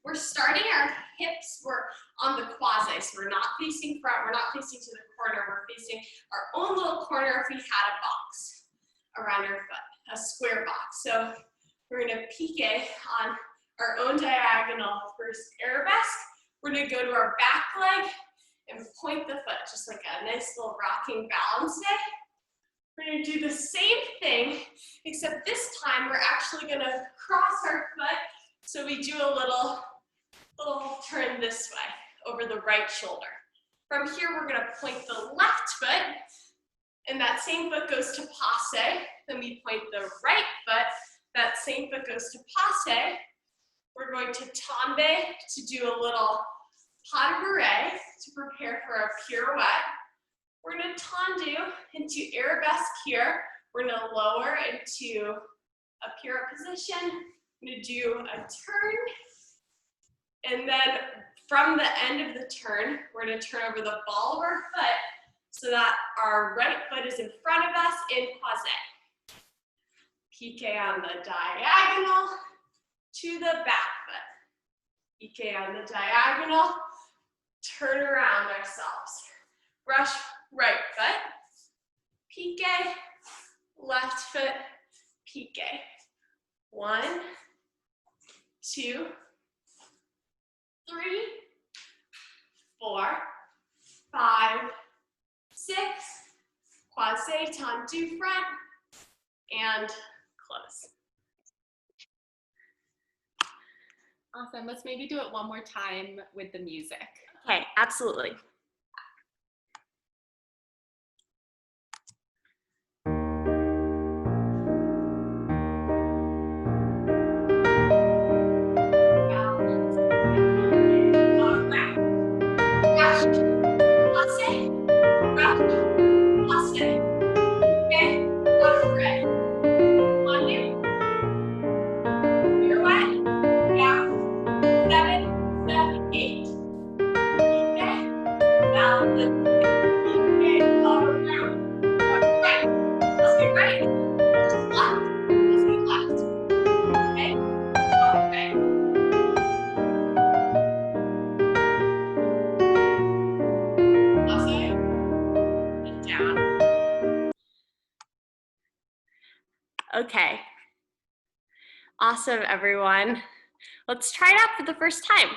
we're starting our hips, we're on the quasi, so we're not facing front, we're not facing to the corner, we're facing our own little corner if we had a box around our foot, a square box. So we're gonna pique on our own diagonal first arabesque. We're gonna go to our back leg and point the foot, just like a nice little rocking balance day. We're gonna do the same thing, except this time we're actually gonna cross our foot, so we do a little turn this way, over the right shoulder. From here, we're gonna point the left foot, and that same foot goes to passe. Then we point the right foot, that same foot goes to passe. We're going to tombe to do a little pas de bourrée to prepare for our pirouette. We're gonna tendu into arabesque here. We're gonna lower into a pirouette position. We're gonna do a turn. And then from the end of the turn, we're gonna turn over the ball of our foot so that our right foot is in front of us in croisé. Pique on the diagonal to the back foot. Pique on the diagonal, turn around ourselves. Brush right foot, pique, left foot, pique. 1, 2, 3, 4, 5, 6, croisé, tendu front, and close. Awesome. Let's maybe do it one more time with the music. Okay, absolutely. Okay. Awesome, everyone. Let's try it out for the first time.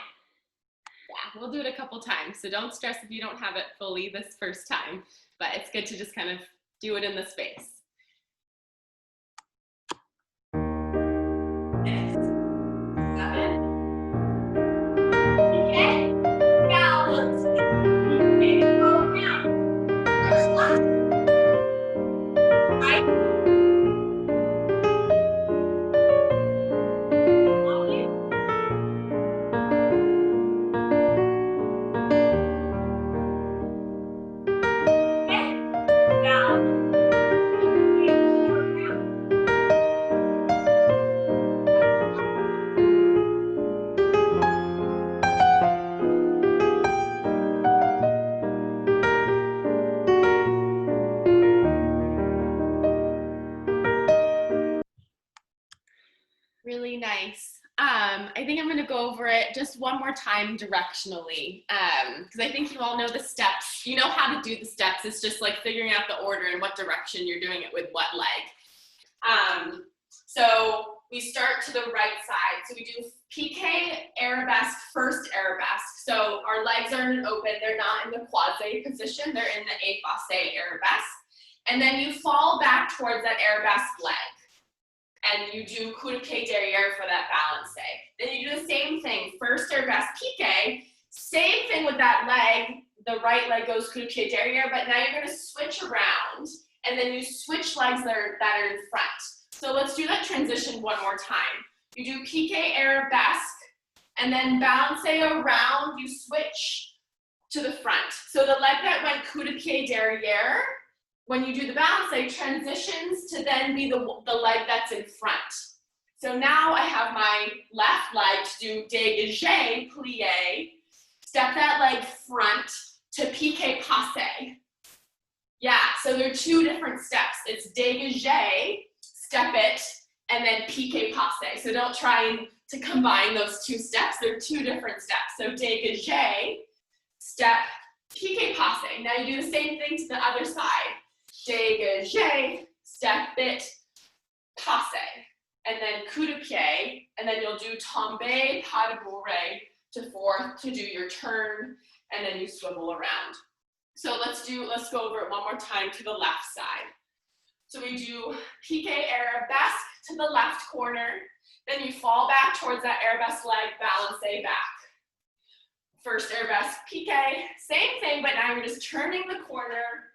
Yeah, we'll do it a couple times, so don't stress if you don't have it fully this first time, but it's good to just kind of do it in the space. 6, 7, okay, balance, okay, go around, brush left, right, really nice. I think I'm going to go over it just one more time directionally, because I think you all know the steps. You know how to do the steps. It's just like figuring out the order and what direction you're doing it with what leg. So we start to the right side. So we do pique, arabesque, first arabesque. So our legs aren't open. They're not in the croisé position. They're in the effacé arabesque. And then you fall back towards that arabesque leg. And you do coup de pied derrière for that balance. Then you do the same thing. First arabesque pique, same thing with that leg. The right leg goes coup de pied derrière, but now you're going to switch around, and then you switch legs that are in front. So let's do that transition one more time. You do pique arabesque, and then balance around, you switch to the front. So the leg that went coup de pied derrière, when you do the balance, transitions to then be the leg that's in front. So now I have my left leg to do dégagé, plie, step that leg front to piqué passe. Yeah, so there are two different steps. It's dégagé, step it, and then piqué passe. So don't try to combine those two steps. They're two different steps. So dégagé, step, piqué passe. Now you do the same thing to the other side. Dégagé, step it, passe. And then coup de pied, and then you'll do tombe, pas de bourrée to fourth to do your turn, and then you swivel around. So let's go over it one more time to the left side. So we do piqué arabesque to the left corner, then you fall back towards that arabesque leg, balancé back. First arabesque piqué, same thing, but now you're just turning the corner,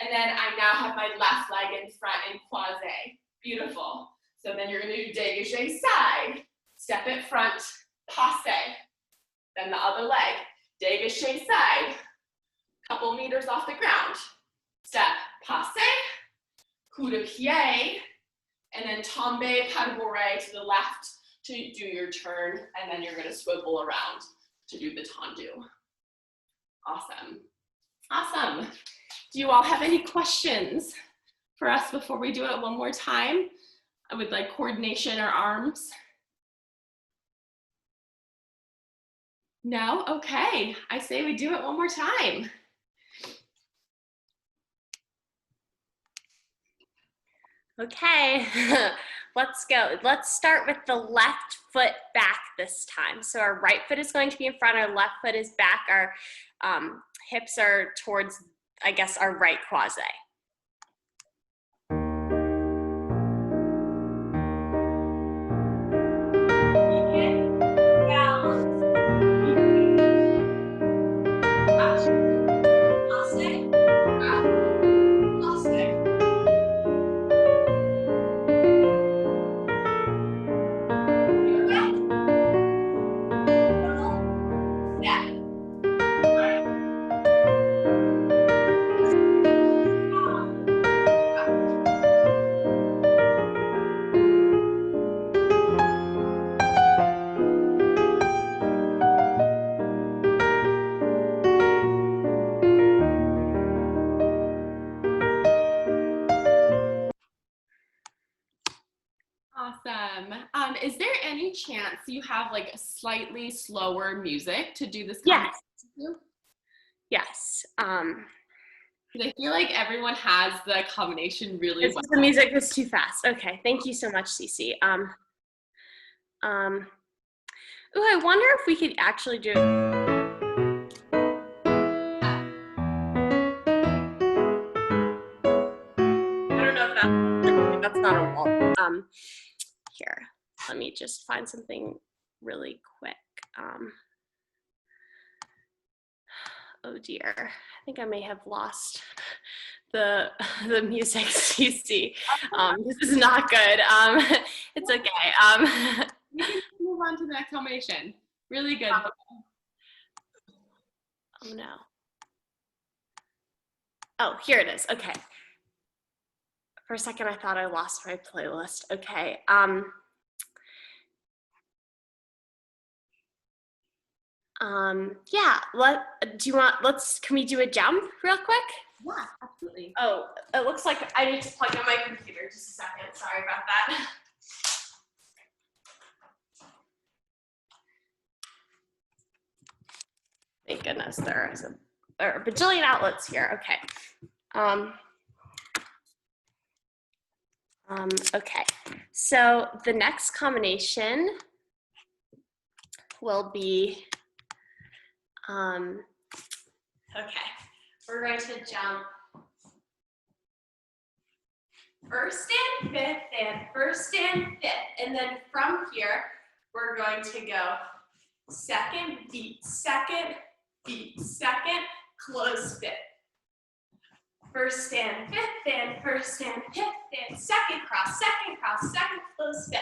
and then I now have my left leg in front and croisé. Beautiful. So then you're going to do dégagé side, step it front, passe. Then the other leg, dégagé side, couple meters off the ground, step, passe, coup de pied, and then tombe, pas de bourrée to the left to do your turn, and then you're going to swivel around to do the tendu. Awesome. Awesome. Do you all have any questions for us before we do it one more time? I would like coordination or arms. No? Okay. I say we do it one more time. Okay, let's go. Let's start with the left foot back this time. So our right foot is going to be in front, our left foot is back, our hips are towards, I guess, our right croisé. Awesome. Is there any chance you have like a slightly slower music to do this? Yes. Yes. I feel like everyone has the combination really well. The music was too fast. Okay, thank you so much, Cece. Ooh, I wonder if we could actually do it. I don't know if that's not a wall. Here, let me just find something really quick. Oh dear, I think I may have lost the music, Cece. This is not good. It's okay. We can move on to the next combination. Really good. Oh no. Oh, here it is. Okay. For a second, I thought I lost my playlist. Okay. Yeah. Can we do a jump real quick? Yeah, absolutely. Oh, it looks like I need to plug in my computer. Just a second. Sorry about that. Thank goodness there are a bajillion outlets here. Okay. Okay, so the next combination will be, okay, we're going to jump first and fifth and first and fifth. And then from here, we're going to go second, beat, second, close fifth. First and fifth and first and fifth and second, second, close fifth.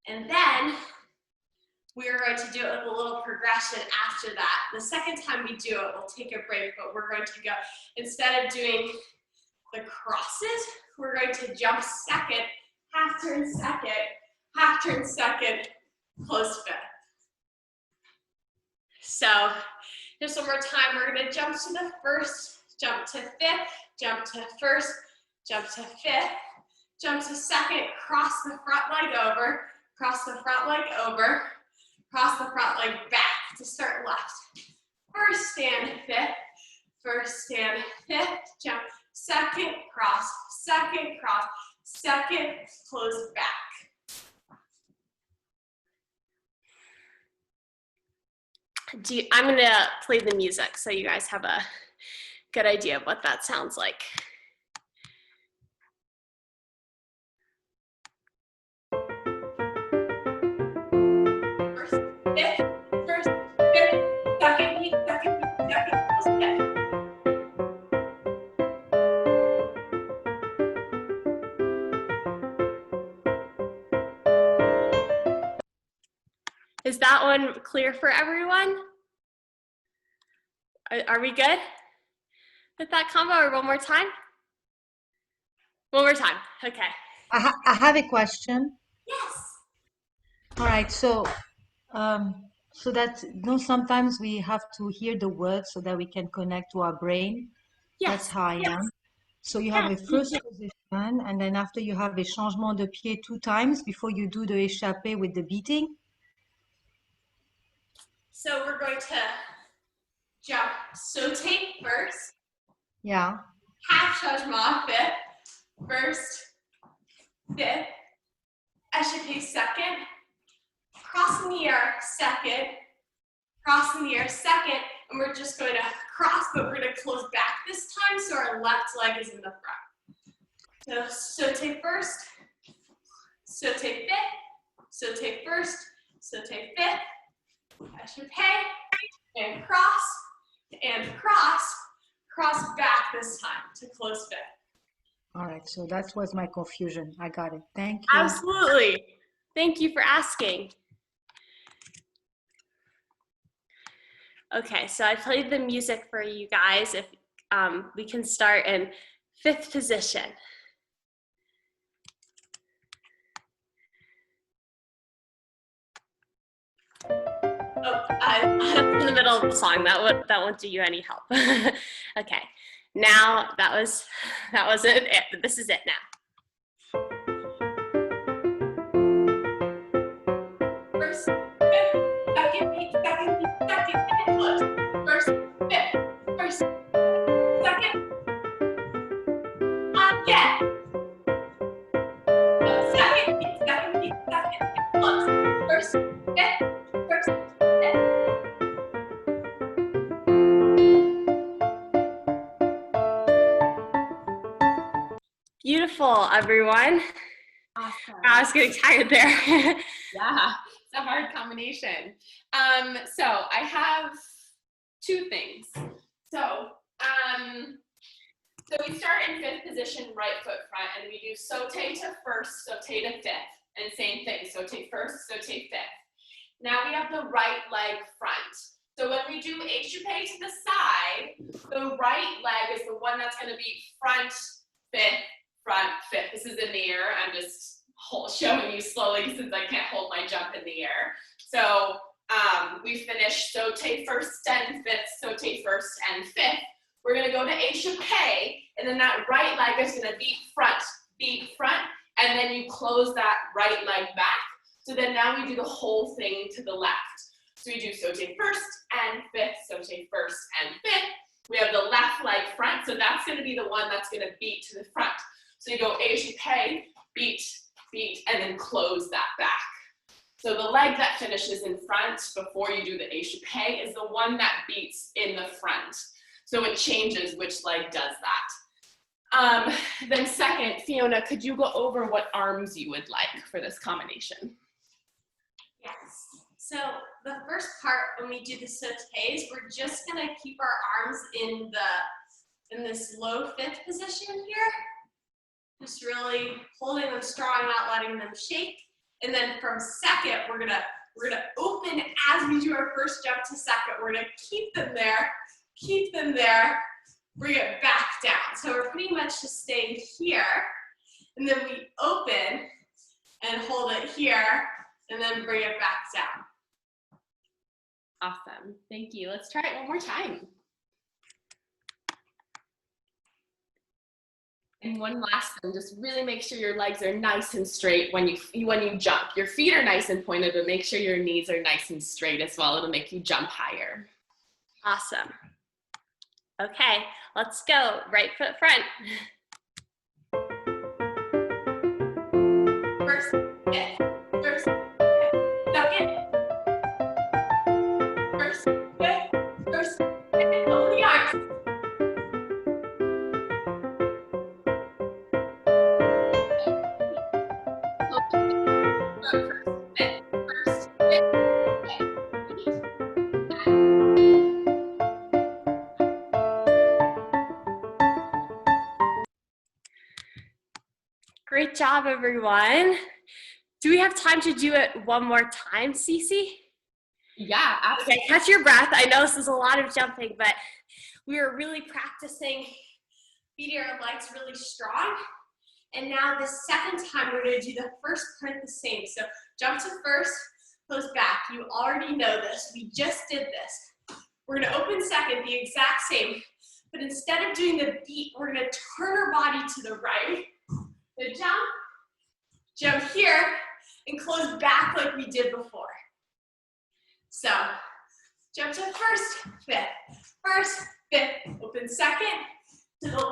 And then we're going to do it with a little progression after that. The second time we do it, we'll take a break, but we're going to go, instead of doing the crosses, we're going to jump second, half turn second, half turn second, close fifth. So just one more time, we're gonna jump to the first, jump to fifth, jump to first, jump to fifth, jump to second, cross the front leg over, cross the front leg over, cross the front leg back to start left. First stand fifth, first stand fifth, jump, second, cross, second, close back. I'm gonna play the music so you guys have a good idea of what that sounds like. First, fifth, second beat, close fifth. Is that one clear for everyone? Are we good with that combo, or one more time? One more time, okay. I have a question. Yes. All right, so that sometimes we have to hear the words so that we can connect to our brain. Yes. That's how I am. So you have a first position, and then after you have a changement de pied 2 times before you do the échappé with the beating. So we're going to jump sauté first. Yeah. Half changement fifth. First, fifth. Échappé second. Cross in the air second. Cross in the air second. And we're just going to cross, but we're going to close back this time so our left leg is in the front. So sauté first. Sauté fifth. Sauté first. Sauté fifth. Échappé, and cross back this time to close fifth. All right, so that was my confusion. I got it. Thank you. Absolutely. Thank you for asking. Okay, so I played the music for you guys. If we can start in fifth position. In the middle of the song, that won't do you any help. Okay, now that was it. This is it now. First, fifth, second beat, and close. First, fifth, first, second, again. Second beat, and close. First, fifth, first, fifth. Beautiful, everyone. Awesome. I was getting tired there. Yeah, it's a hard combination. So I have two things. So we start in fifth position, right foot front, and we do sauté to first, sauté to fifth, and same thing, sauté first, sauté fifth. Now we have the right leg front. So when we do échappé to the side, the right leg is the one that's going to be front, fifth, front, fifth. This is in the air. I'm just showing you slowly since I can't hold my jump in the air. So we finished sauté first and fifth, sauté first and fifth. We're going to go to échappé, and then that right leg is going to beat front, and then you close that right leg back. So then now we do the whole thing to the left. So we do sauté first and fifth, sauté first and fifth. We have the left leg front, so that's going to be the one that's going to beat to the front. So you go échappé, beat, and then close that back. So the leg that finishes in front before you do the échappé is the one that beats in the front. So it changes which leg does that. Then second, Fiona, could you go over what arms you would like for this combination? Yes. So the first part, when we do the sautés, we're just gonna keep our arms in this low fifth position here. Just really holding them strong, not letting them shake. And then from second, we're gonna open as we do our first jump to second. We're gonna keep them there, bring it back down. So we're pretty much just staying here. And then we open, and hold it here, and then bring it back down. Awesome. Thank you. Let's try it one more time. And one last thing, just really make sure your legs are nice and straight when you jump. Your feet are nice and pointed, but make sure your knees are nice and straight as well. It'll make you jump higher. Awesome. Okay, let's go. Right foot front. First, fifth, first, fifth, second. First, fifth, over the arms. Great job, everyone. Do we have time to do it one more time, Cece? Yeah, absolutely. Okay, catch your breath. I know this is a lot of jumping, but we are really practicing feeding our legs really strong. And now the second time, we're gonna do the first part the same. So jump to first, pose back. You already know this. We just did this. We're gonna open second, the exact same. But instead of doing the beat, we're gonna turn our body to the right. So jump here, and close back like we did before. So jump to first, fifth, open second, to the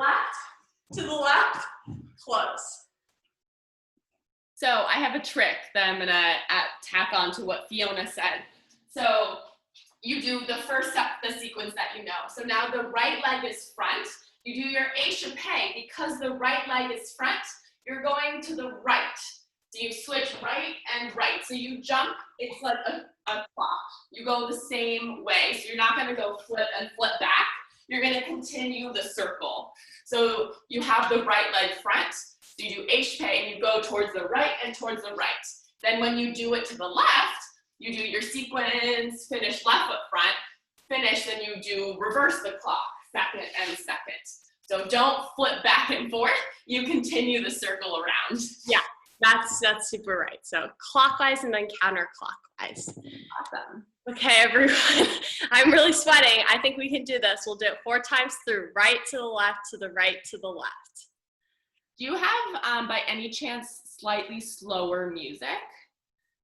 left, close. So I have a trick that I'm gonna tack on to what Fiona said. So you do the first step, the sequence that you know. So now the right leg is front. You do your échappé. Because the right leg is front, you're going to the right. So you switch right and right. So you jump, it's like a clock. You go the same way. So you're not gonna go flip and flip back. You're gonna continue the circle. So you have the right leg front. So you do échappé and you go towards the right and towards the right. Then when you do it to the left, you do your sequence, finish left foot front, finish, then you do reverse the clock, second and second. So don't flip back and forth, you continue the circle around. Yeah, that's super right. So clockwise and then counterclockwise. Awesome. Okay, everyone, I'm really sweating. I think we can do this. We'll do it 4 times through, right to the left, to the right, to the left. Do you have, by any chance, slightly slower music?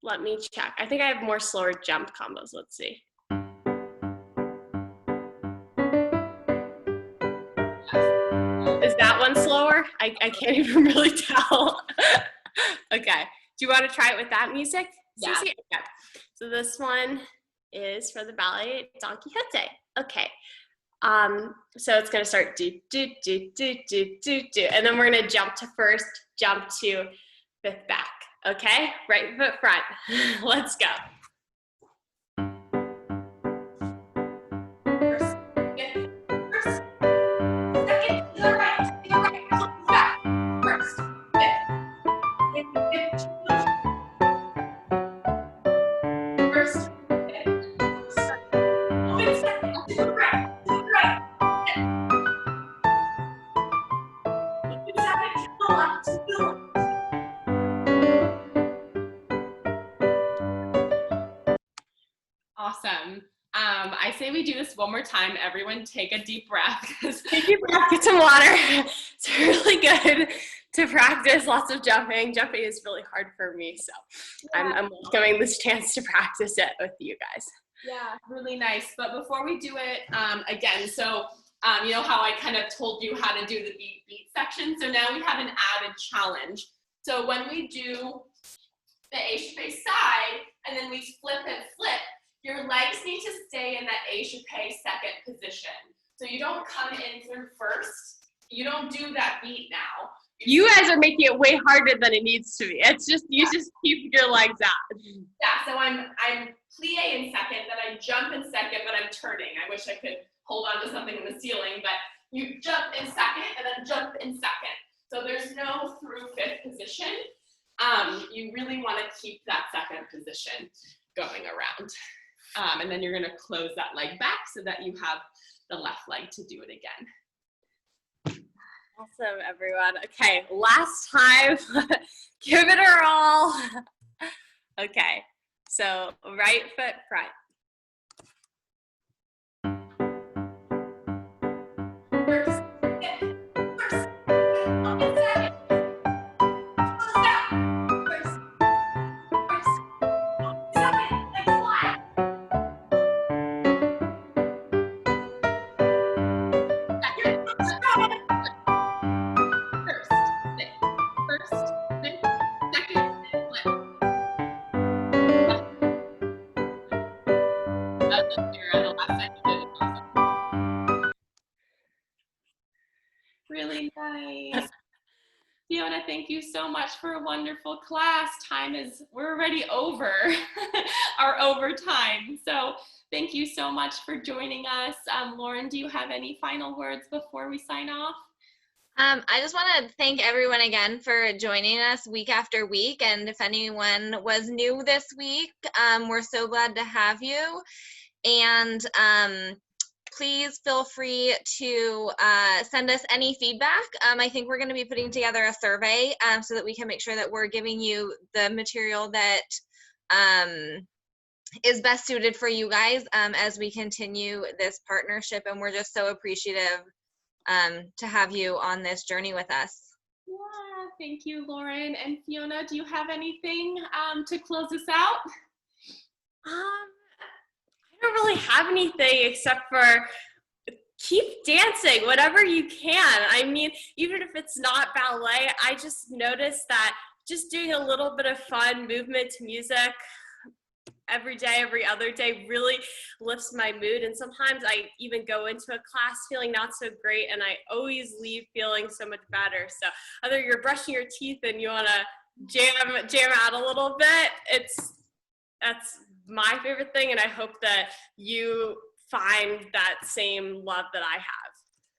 Let me check. I think I have more slower jump combos. Let's see. Is that one slower? I can't even really tell. Okay. Do you want to try it with that music? Yeah. Okay. So this one is for the ballet Don Quixote. Okay. So it's going to start do, do, do, do, do, do, do. And then we're going to jump to first, jump to fifth back. Okay? Right foot front. Let's go. First, fifth, first, second, to the right, close back. First, fifth, fifth, first, fifth, second, open second, to the right, open second, to the left, to the left. Awesome. I say we do this one more time. Everyone take a deep breath. Take a deep breath, get some water. It's really good to practice lots of jumping. Jumping is really hard for me, so yeah. I'm welcoming this chance to practice it with you guys. Yeah, really nice. But before we do it, again, so you know how I kind of told you how to do the beat section? So now we have an added challenge. So when we do the échappé side, and then we flip and flip, your legs need to stay in that échappé second position. So you don't come in through first. You don't do that beat now. You guys are making it way harder than it needs to be. It's just, you just keep your legs out. Yeah, so I'm plie in second, then I jump in second, but I'm turning. I wish I could hold on to something in the ceiling, but you jump in second and then jump in second. So there's no through fifth position. You really want to keep that second position going around. And then you're going to close that leg back so that you have the left leg to do it again. Awesome, everyone. Okay, last time. Give it a roll. Okay, so right foot front. First, first, second. First, second, next line. Really nice. Fiona, thank you so much for a wonderful class. We're already over our overtime. So thank you so much for joining us. Lauren, do you have any final words before we sign off? I just want to thank everyone again for joining us week after week. And if anyone was new this week, we're so glad to have you. And please feel free to send us any feedback. I think we're going to be putting together a survey so that we can make sure that we're giving you the material that is best suited for you guys as we continue this partnership. And we're just so appreciative to have you on this journey with us. Yeah, thank you, Lauren. And Fiona, do you have anything to close us out? I don't really have anything except for keep dancing whatever you can. I mean, even if it's not ballet, I just noticed that just doing a little bit of fun movement to music every day, every other day really lifts my mood. And sometimes I even go into a class feeling not so great, and I always leave feeling so much better. So whether you're brushing your teeth and you want to jam out a little bit, that's my favorite thing, and I hope that you find that same love that I have.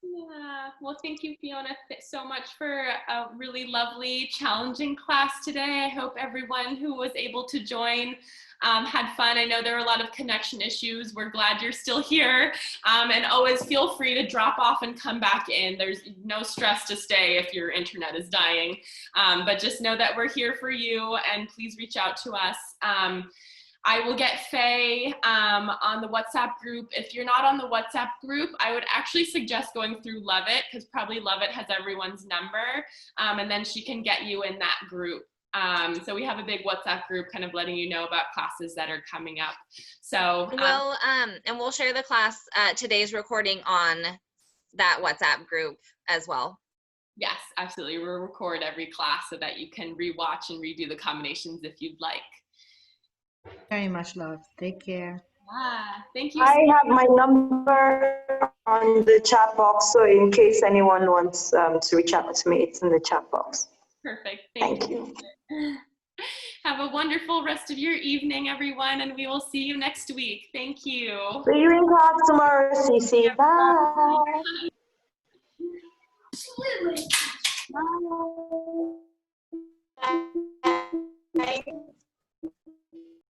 Yeah, well, thank you, Fiona, so much for a really lovely, challenging class today. I hope everyone who was able to join had fun. I know there were a lot of connection issues. We're glad you're still here. And always feel free to drop off and come back in. There's no stress to stay if your internet is dying. But just know that we're here for you, and please reach out to us. I will get Faye on the WhatsApp group. If you're not on the WhatsApp group, I would actually suggest going through Lovett, because probably Lovett has everyone's number, and then she can get you in that group. So we have a big WhatsApp group kind of letting you know about classes that are coming up. So we'll share the class today's recording on that WhatsApp group as well. Yes, absolutely. We'll record every class so that you can rewatch and redo the combinations if you'd like. Very much love. Take care. Thank you. I have my number on the chat box, so in case anyone wants to reach out to me, it's in the chat box. Perfect. Thank you. Have a wonderful rest of your evening, everyone, and we will see you next week. Thank you. See you in class tomorrow, Cece. Bye. Bye. Bye.